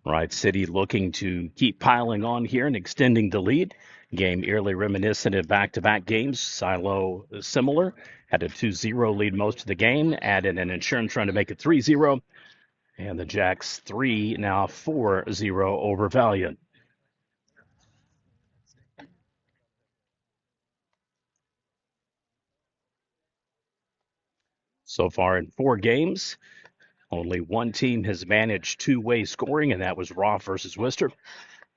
Wright City looking to keep piling on here and extending the lead. Game eerily reminiscent of back-to-back games. Silo similar. Had a 2-0 lead most of the game. Added an insurance run to make it 3-0. And the Jacks 3, now 4-0 over Valiant. So far in 4 games, only one team has managed two-way scoring, and that was Roth versus Worcester.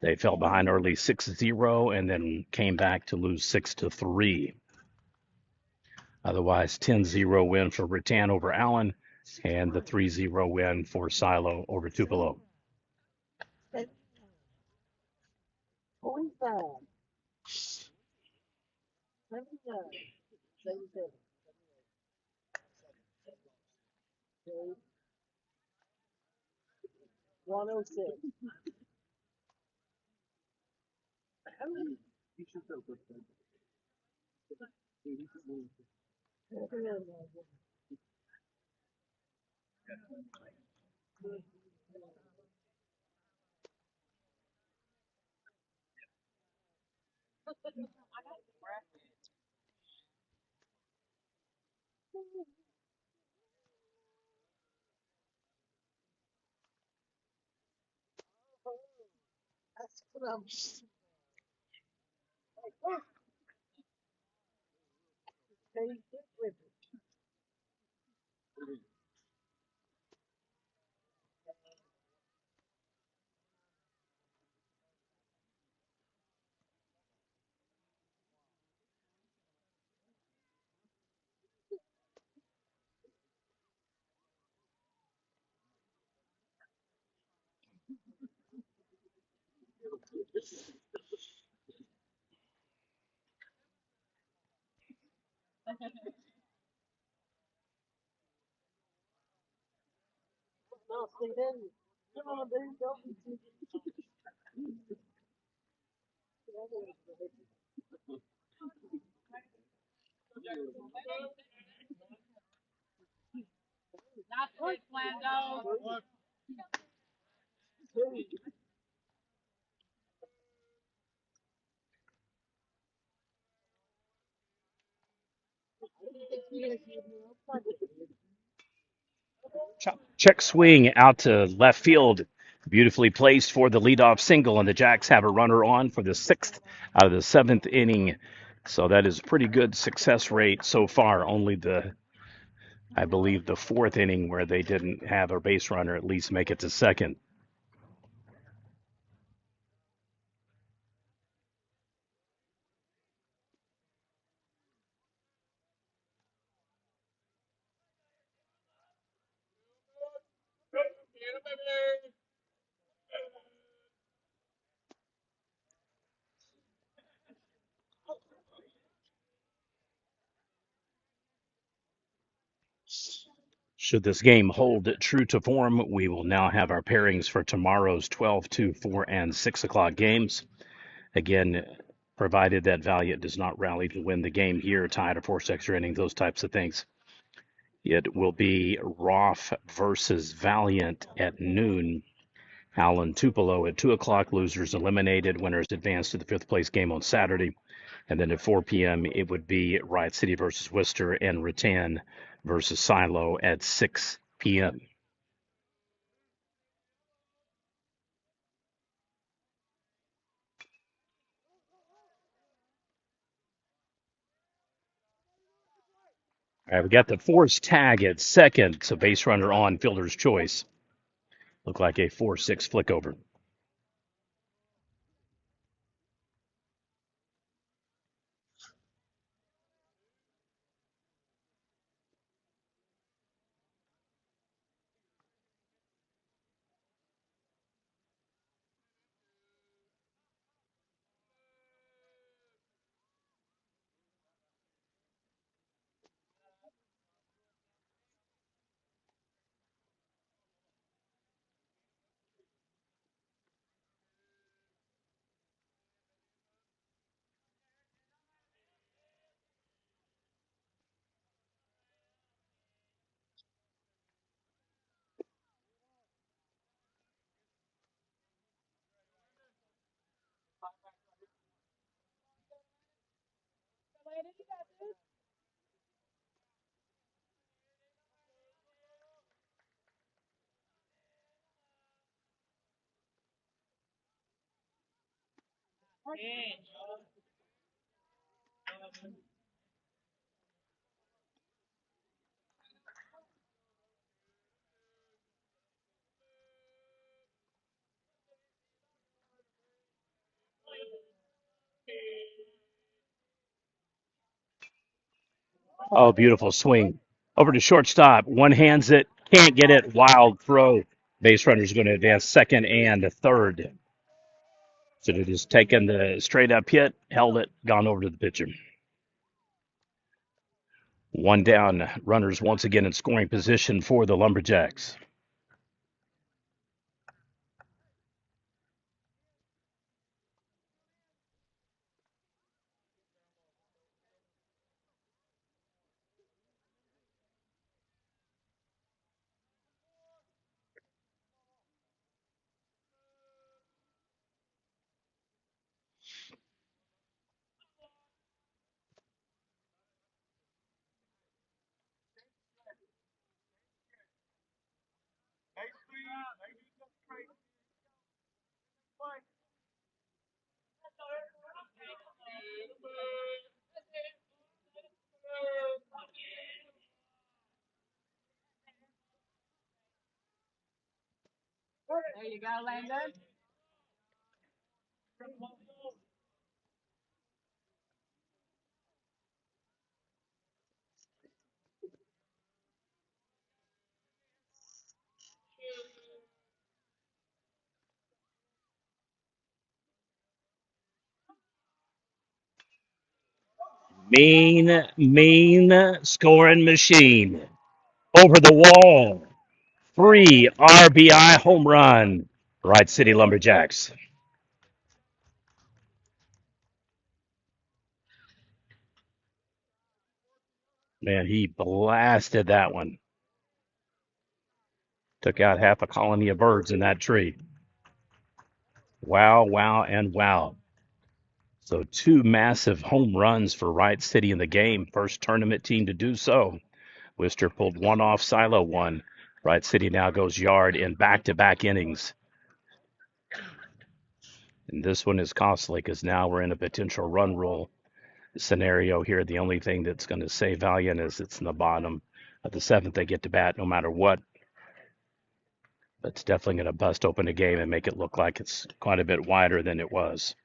They fell behind early 6-0 and then came back to lose 6-3. Otherwise, 10-0 win for Rattan over Allen and the 3-0 win for Silo over Tupelo. Check swing out to left field. Beautifully placed for the leadoff single, and the Jacks have a runner on for the 6th out of the 7th inning. So that is pretty good success rate so far. Only I believe, the 4th inning where they didn't have a base runner at least make it to second. Should this game hold true to form, we will now have our pairings for tomorrow's 12, 2, 4, and 6 o'clock games. Again, provided that Valiant does not rally to win the game here, tied or forced extra innings, those types of things. It will be Roth versus Valiant at noon. Alan Tupelo at 2 o'clock. Losers eliminated. Winners advance to the fifth place game on Saturday. And then at 4 p.m., it would be Wright City versus Worcester and Rattan versus Silo at 6 p.m. All right, we got the force tag at second. So base runner on, fielder's choice. Look like a 4-6 flick over. Oh, beautiful swing. Over to shortstop. One hands it. Can't get it. Wild throw. Base runner's going to advance second and third. Should have just taken the straight up hit, held it, gone over to the pitcher. One down. Runners once again in scoring position for the Lumberjacks. Mean scoring machine. Over the wall. Free RBI home run. Wright City Lumberjacks. Man, he blasted that one. Took out half a colony of birds in that tree. Wow, wow, and wow. So two massive home runs for Wright City in the game. First tournament team to do so. Worcester pulled one off, Silo one. Wright City now goes yard in back-to-back innings. And this one is costly because now we're in a potential run rule scenario here. The only thing that's going to save Valliant is it's in the bottom of the seventh. They get to bat no matter what. But it's definitely going to bust open a game and make it look like it's quite a bit wider than it was.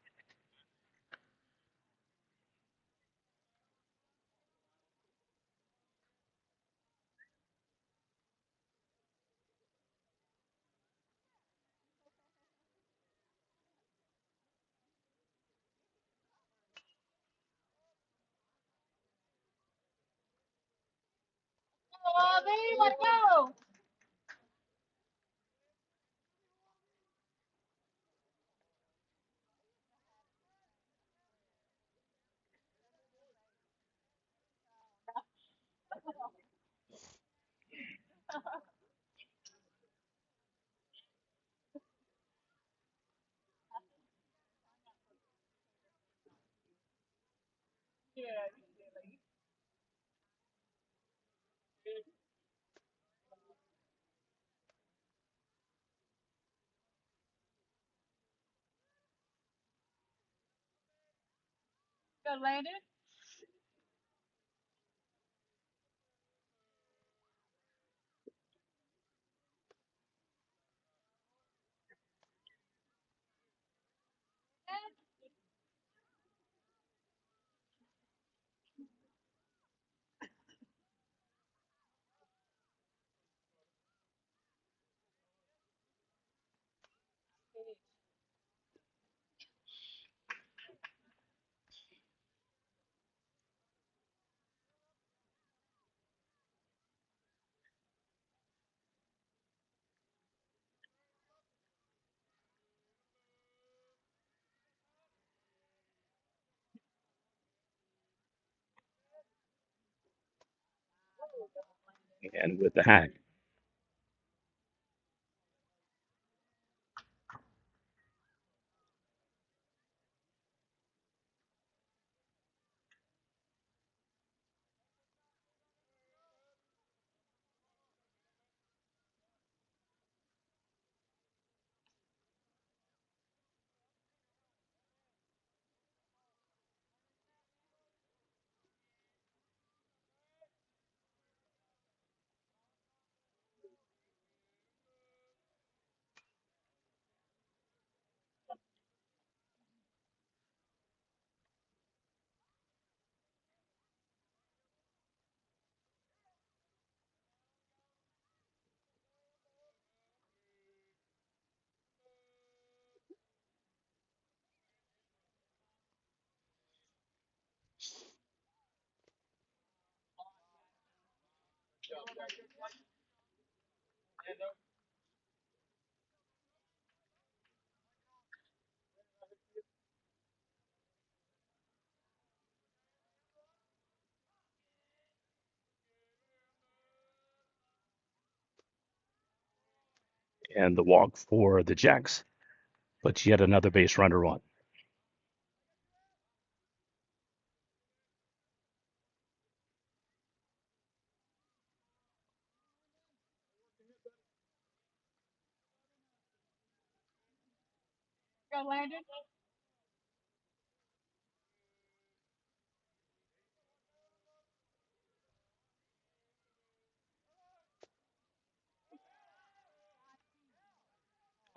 And with the hack. And the walk for the Jacks, but yet another base runner on.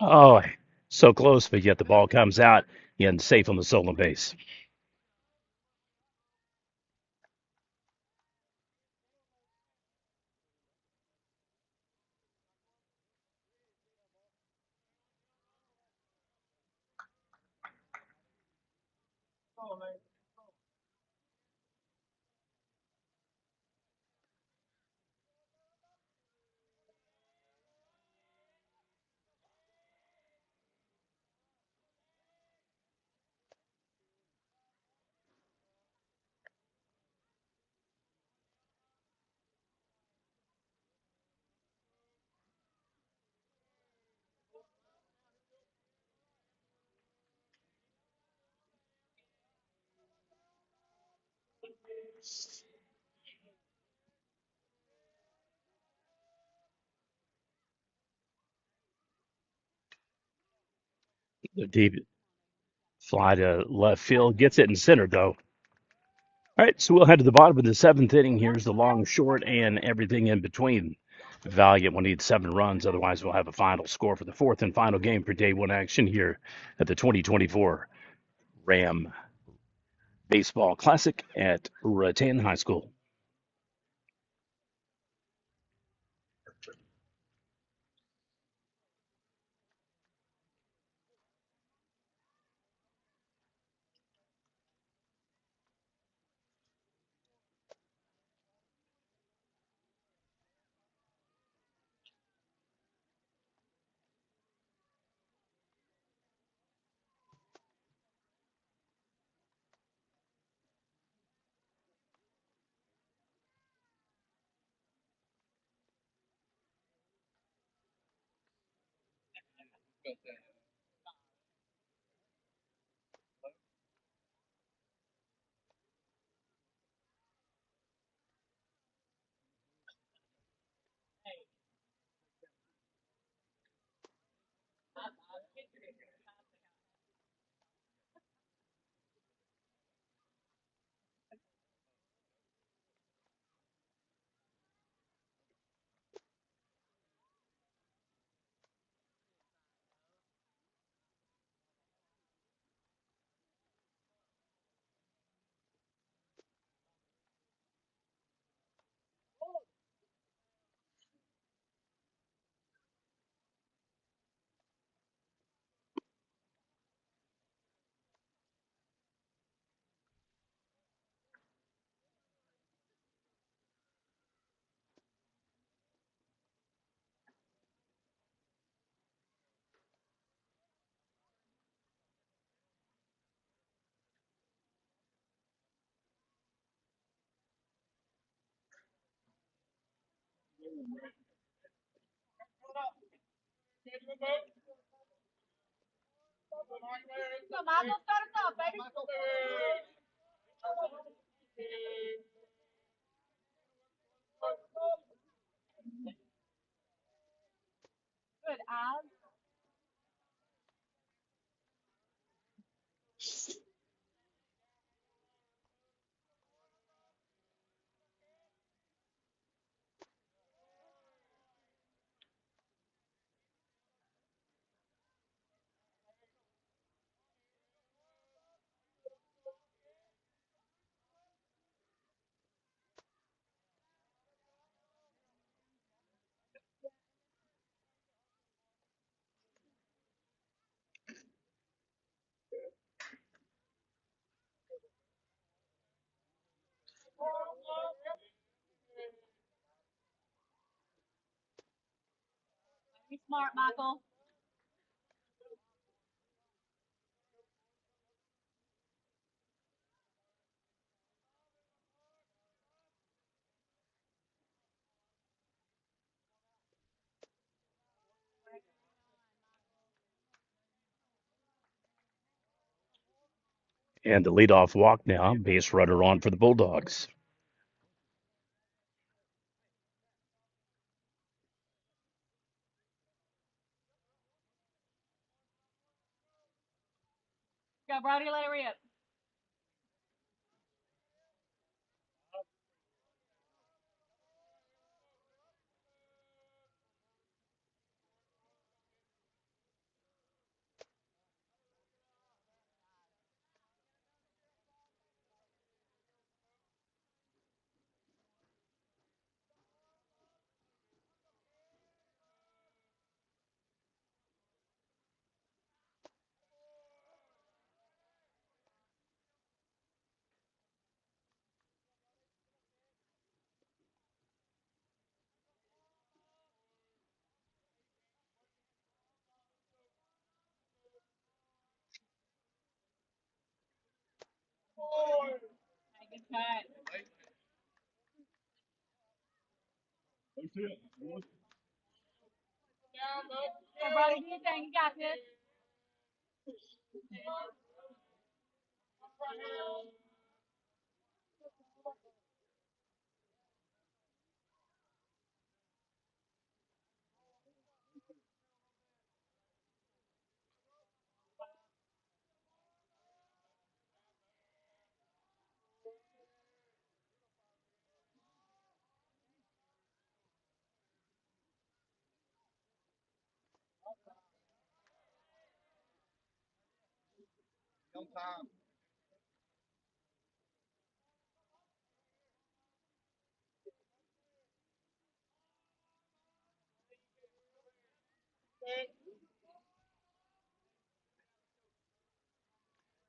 Oh, so close, but yet the ball comes out and safe on the stolen base. The deep fly to left field gets it in center, though. All right, so we'll head to the bottom of the seventh inning. Here's the long, short, and everything in between. Valiant will need 7 runs, otherwise we'll have a final score for the fourth and final game for day one action here at the 2024 Ram Baseball Classic at Rattan High School. And the leadoff walk now, base runner on for the Bulldogs. Time.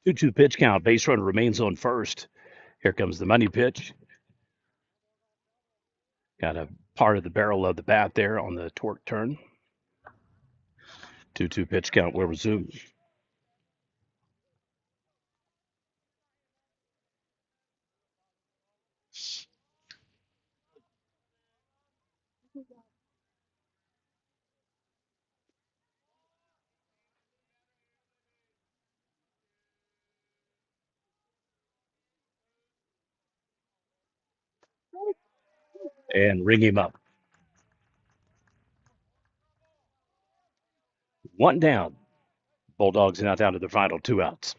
2-2 pitch count. Base runner remains on first. Here comes the money pitch. Got a part of the barrel of the bat there on the torque turn. 2-2 pitch count will resume. and ring him up. One down. Bulldogs now down to the final 2 outs.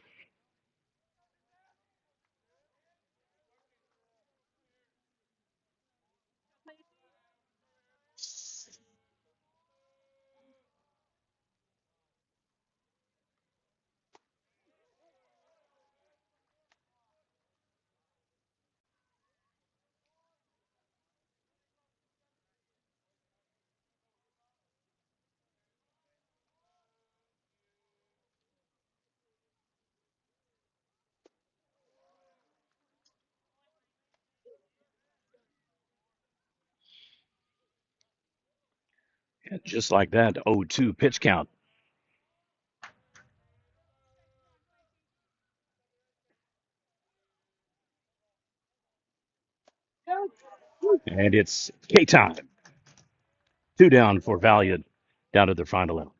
And just like that, 0-2 pitch count. And it's K time. 2 down for Valliant down to their final out.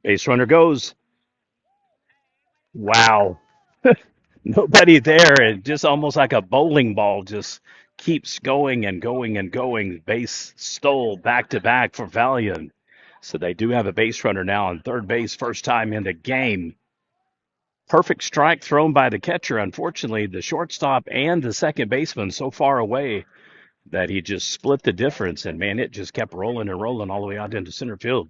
Base runner goes. Wow. Nobody there. And just almost like a bowling ball, just keeps going and going and going. Base stole back to back for Valiant. So they do have a base runner now on third base, first time in the game. Perfect strike thrown by the catcher. Unfortunately, the shortstop and the second baseman so far away that he just split the difference. And man, it just kept rolling and rolling all the way out into center field.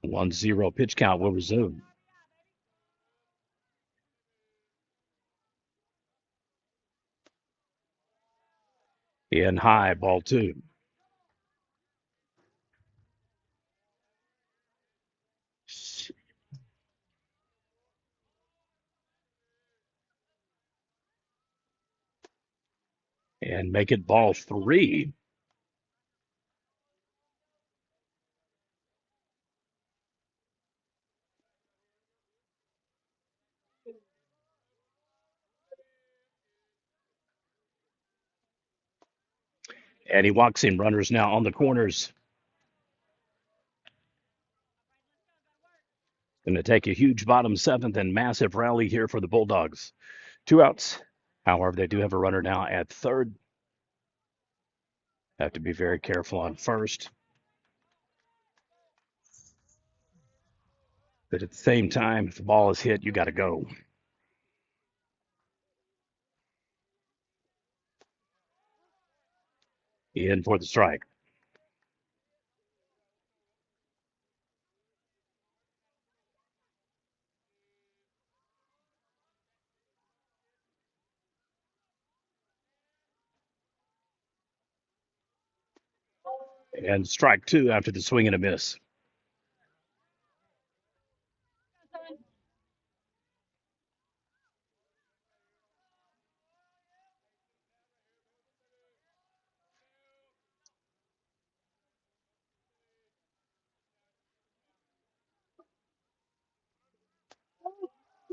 1-0 pitch count will resume. In high, ball 2. And make it ball 3. And he walks in. Runners now on the corners. Going to take a huge bottom 7th and massive rally here for the Bulldogs. 2 outs. However, they do have a runner now at third. Have to be very careful on first. But at the same time, if the ball is hit, you got to go. In for the strike. And strike 2 after the swing and a miss.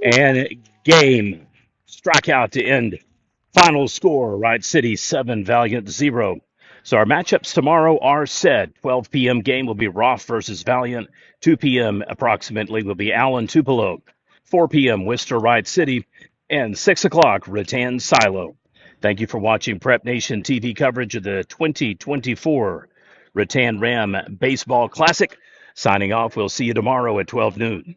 And game. Strikeout to end. Final score, Wright City 7, Valiant 0. So our matchups tomorrow are set. 12 p.m. game will be Roth versus Valiant. 2 p.m. approximately will be Allen Tupelo. 4 p.m. Worcester Wright City. And 6 o'clock Rattan Silo. Thank you for watching Prep Nation TV coverage of the 2024 Rattan Ram Baseball Classic. Signing off. We'll see you tomorrow at 12 noon.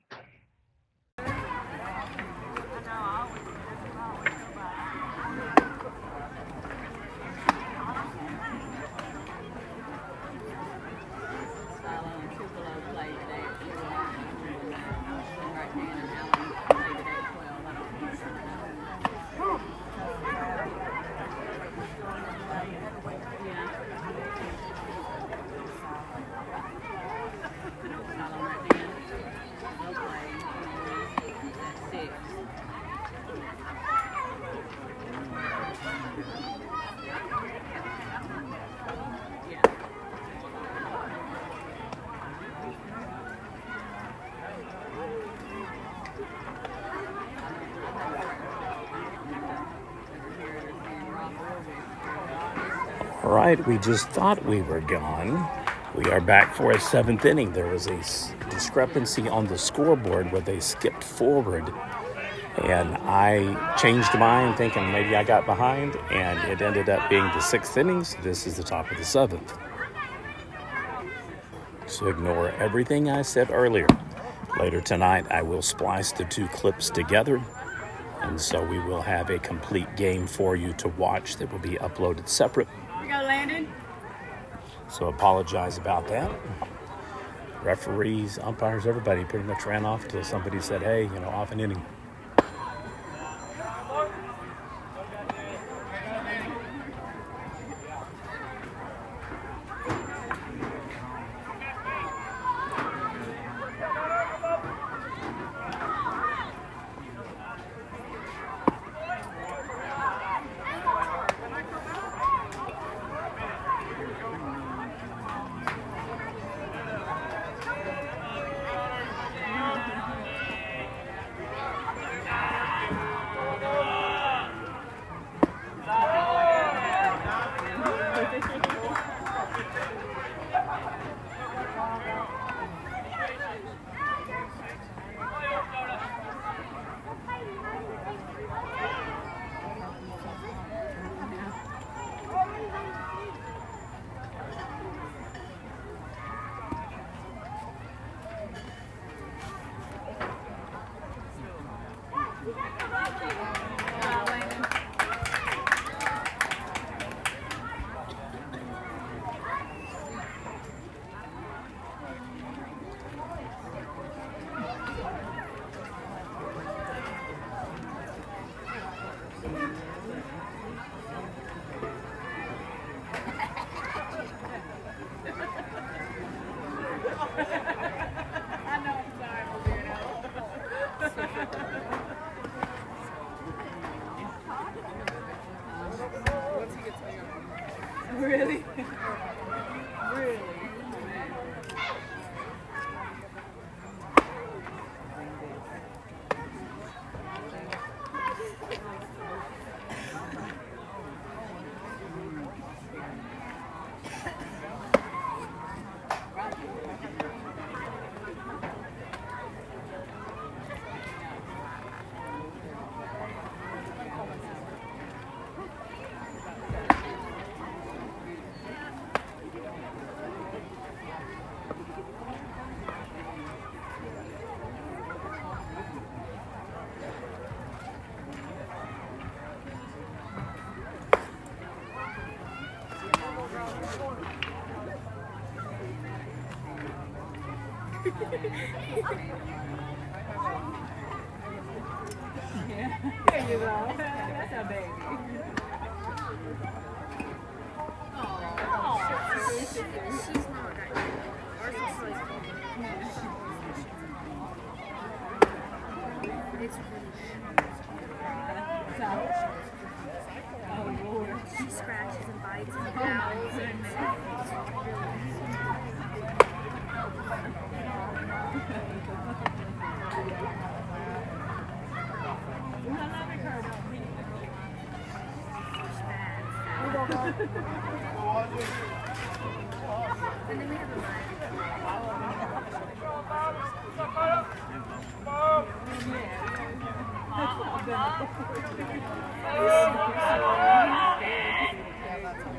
All right, we just thought we were gone. We are back for a seventh inning. There was a discrepancy on the scoreboard where they skipped forward, and I changed mine thinking maybe I got behind, and it ended up being the sixth innings. This is the top of the seventh. So ignore everything I said earlier. Later tonight, I will splice the two clips together, and so we will have a complete game for you to watch that will be uploaded separate. You got Landon? So apologize about that. Referees, umpires, everybody pretty much ran off until somebody said, hey, off an inning. Really? Really? Yeah. There you go. That's a baby. She's not right. Ours is like, it's Oh, Lord. she scratches and bites and growls and and then we have a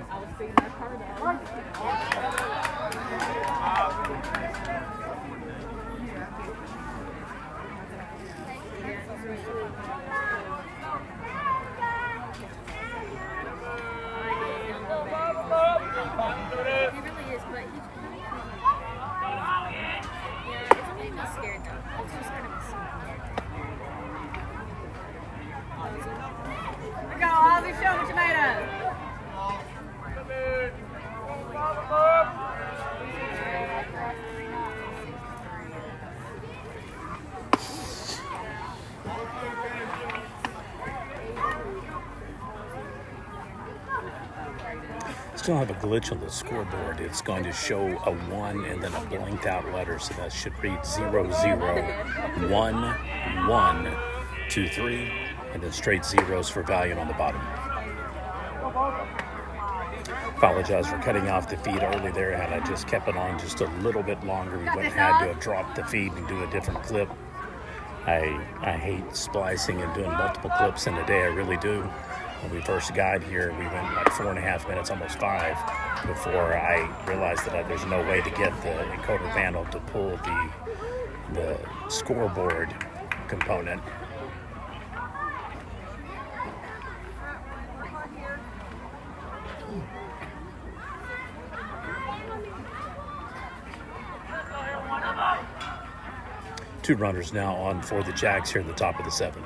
I was seeing that part he really is, but he's yeah, it's only me scared though. It's just gonna be There you go, Ozzy, show what you made of. Still have a glitch on the scoreboard. It's going to show a 1 and then a blanked out letter, so that should read 0, 0, 1, 1, 2, 3, and then straight zeros for Valliant on the bottom. Apologize for cutting off the feed early there. Had I just kept it on just a little bit longer, we wouldn't have had to have dropped the feed and do a different clip. I hate splicing and doing multiple clips in a day. I really do. When we first got here, we went like 4.5 minutes, almost 5, before I realized that there's no way to get the encoder panel to pull the scoreboard component. Two runners now on for the Jacks here at the top of the 7th.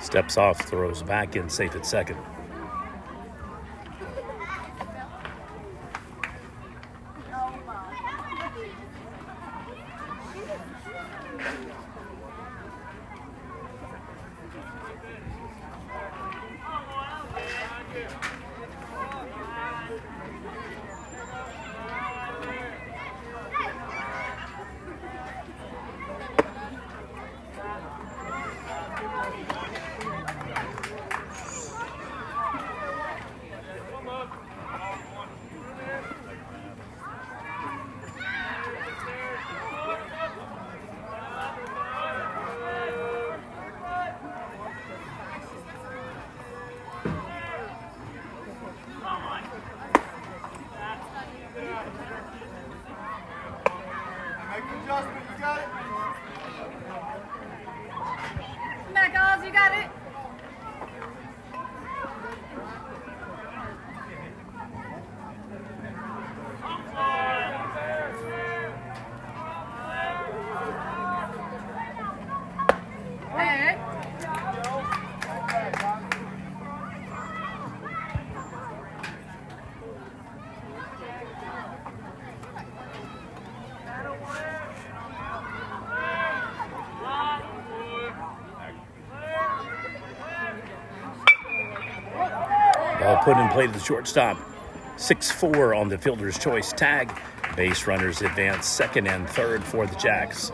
Steps off, throws back in, safe at second. Come back, Oz, you got it. Hey. Ball put in play to the shortstop. 6-4 on the fielder's choice tag. Base runners advance second and third for the Jacks.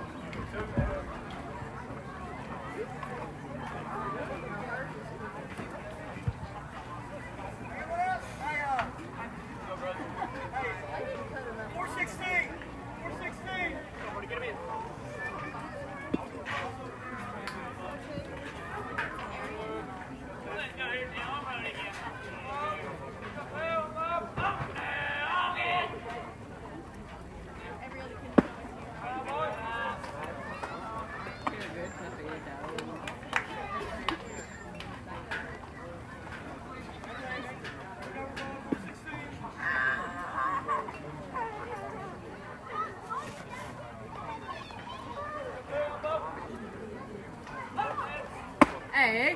Hey.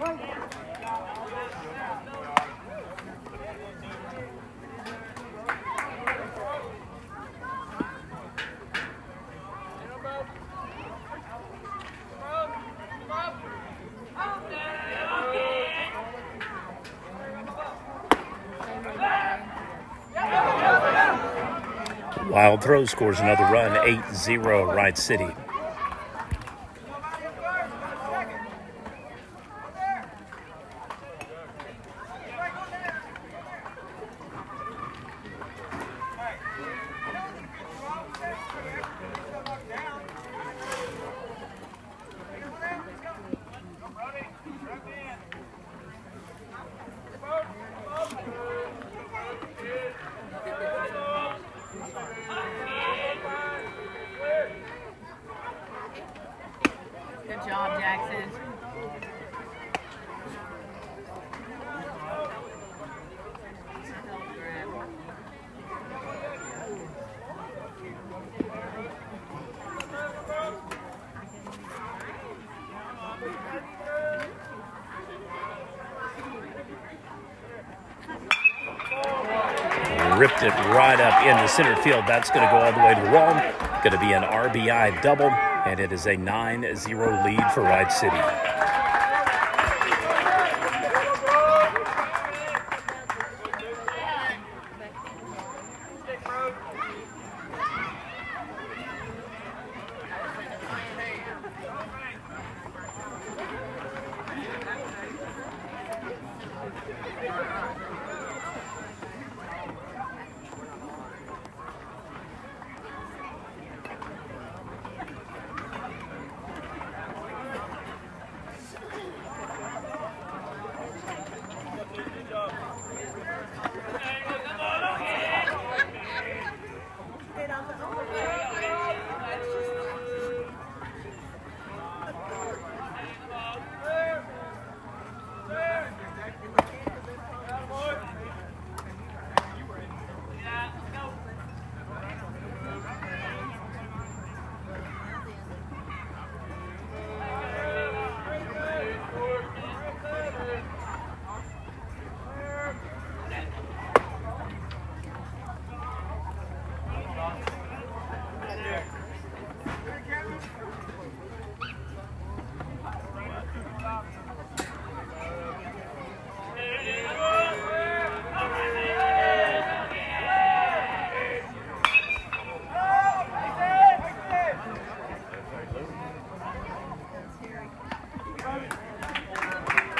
Wild throw scores another run, 8-0 Wright City. Good job, Jackson. ripped it right up into center field. That's going to go all the way to the wall. Going to be an RBI double, and it is a 9-0 lead for Wright City.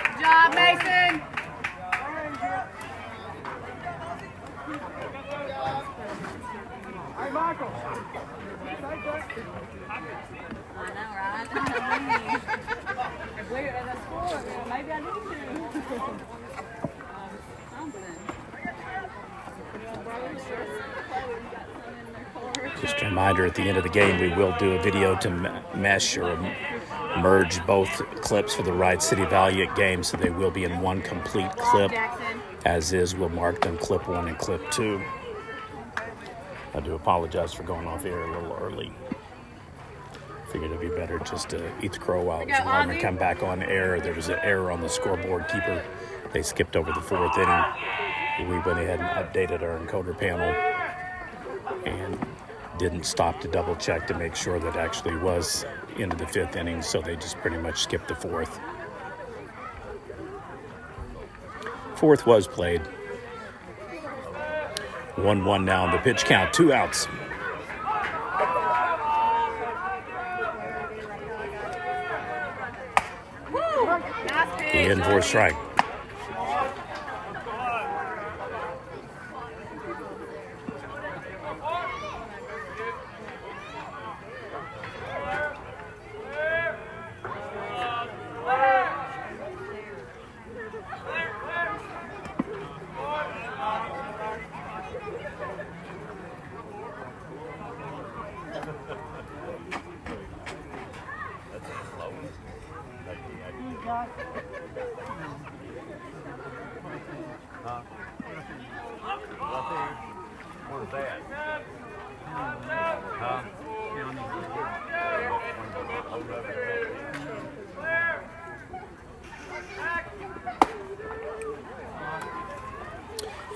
Good job, Mason. Hey, Michael. I know, right? Weird as a score, maybe I need to. Just a reminder, at the end of the game, we will do a video to mesh or merge both clips for the Wright City Valliant game, so they will be in one complete clip. As is, we'll mark them clip 1 and clip 2. I do apologize for going off air a little early. Figured it'd be better just to eat the crow while it was warm and come back on air. There was an error on the scoreboard keeper. They skipped over the 4th inning. We went ahead and updated our encoder panel and didn't stop to double check to make sure that actually was into the 5th inning, so they just pretty much skipped the 4th. 4th was played. 1-1 now in the pitch count, 2 outs. In for a strike. Where's that?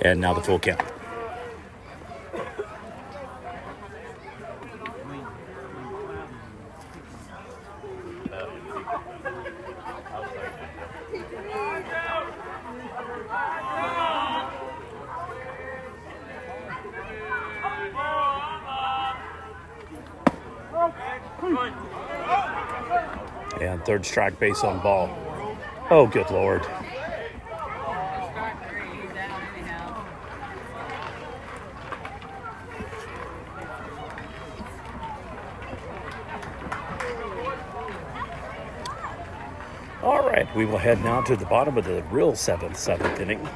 And now the full count. And third strike, base on ball. Oh, good Lord. All right, we will head now to the bottom of the real seventh inning.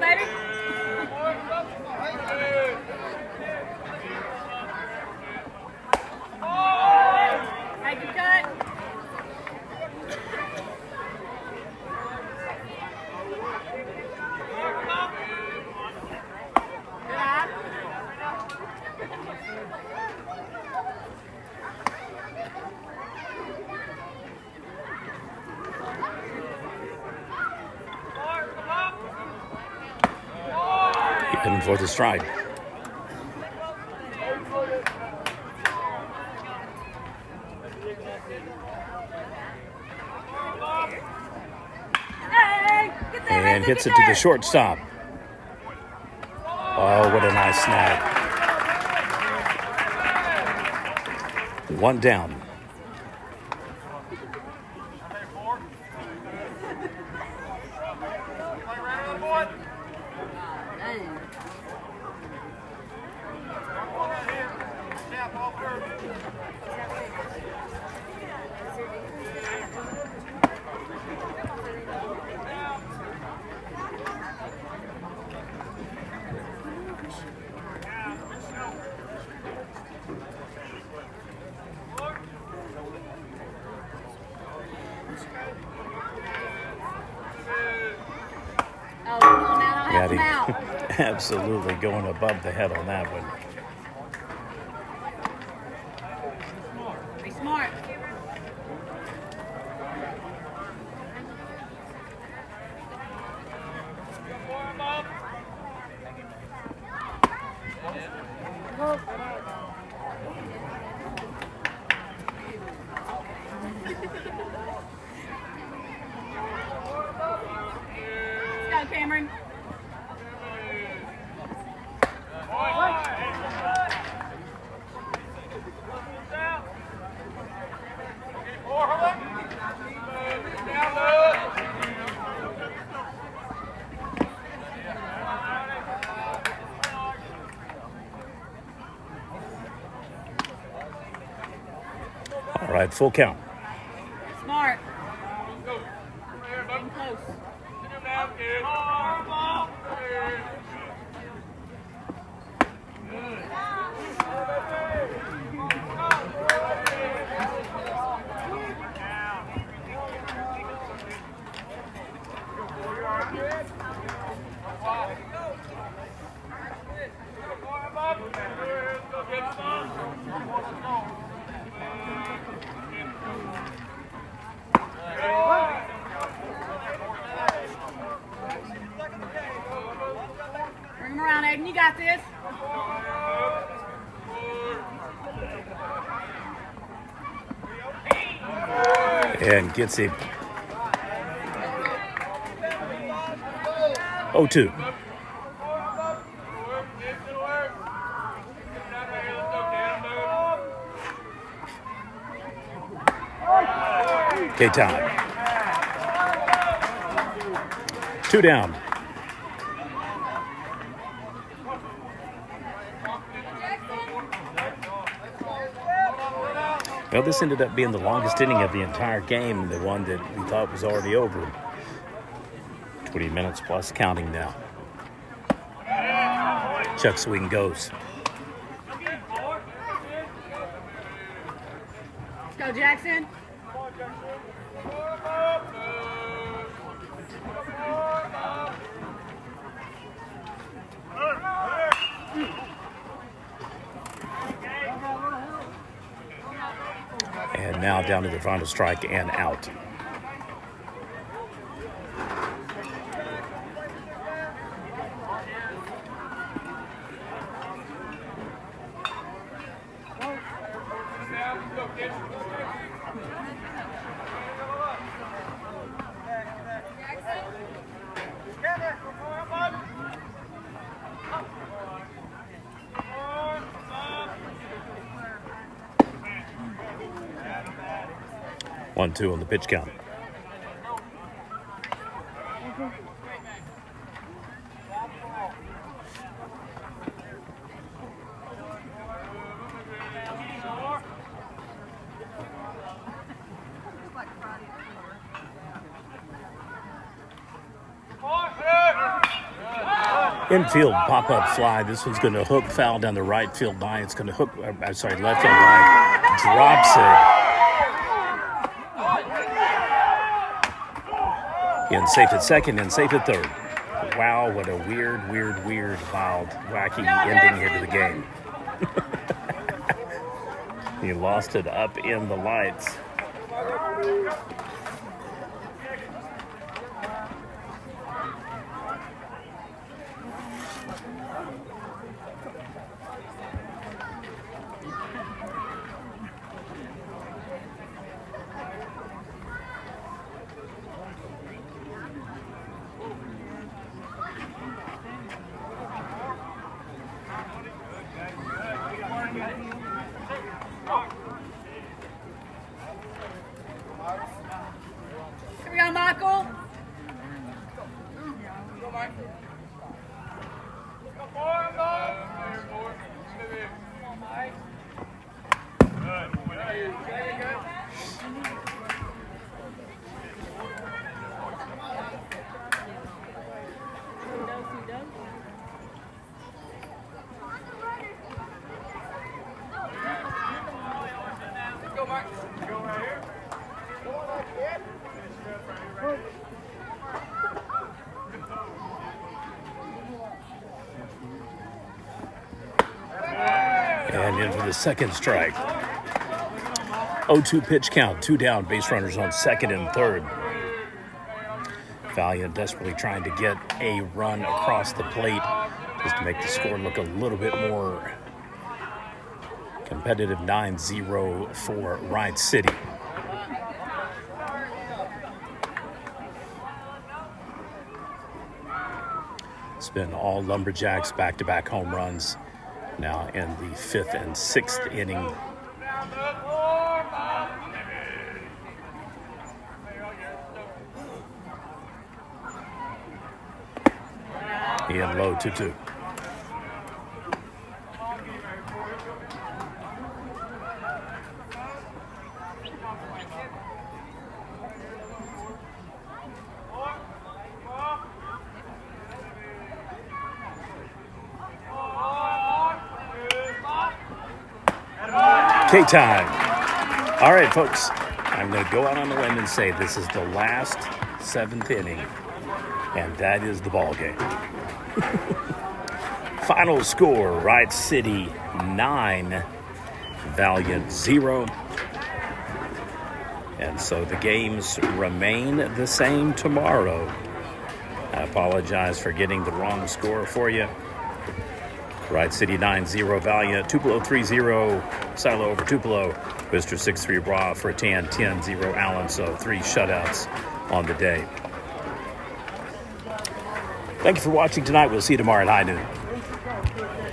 baby. Make your cut. Good eye. Heading for the stride. Hey, get there, And Mason, hits get it to there. the shortstop. Oh, what a nice snag. One down. Dang. Oh, come on now, don't help him out. Absolutely going above the head on that one. Be smart. Let's go, Cameron. All right, full count. Smart. Getting close. Bring him around, Aiden. You got this. And gets him. 0-2. K-time. 2 down. Well, this ended up being the longest inning of the entire game, the one that we thought was already over. 20 minutes plus counting now. Chuck Swing goes. Let's go, Jackson. And now down to the final strike and out. One, two on the pitch count. Infield pop-up fly. This one's going to hook, foul down the right field line. It's going to hook, left field line. Drops it. In safe at second and safe at third. Wow, what a weird, wild, wacky ending here to the game. He lost it up in the lights. Here we go, Michael. And in for the second strike. 0-2 pitch count, 2 down, base runners on second and third. Valliant desperately trying to get a run across the plate just to make the score look a little bit more competitive. 9-0 for Wright City. It's been all Lumberjacks back-to-back home runs now in the 5th and 6th inning. In low 2-2. K-time. All right, folks. I'm going to go out on the limb and say this is the last 7th inning, and that is the ball game. Final score, Wright City 9, Valliant 0. And so the games remain the same tomorrow. I apologize for getting the wrong score for you. Wright City 9-0, Valliant, Tupelo 3-0, Silo over Tupelo, Worcester 6-3, Raw for 10-0, Allen, so 3 shutouts on the day. Thank you for watching tonight. We'll see you tomorrow at high noon.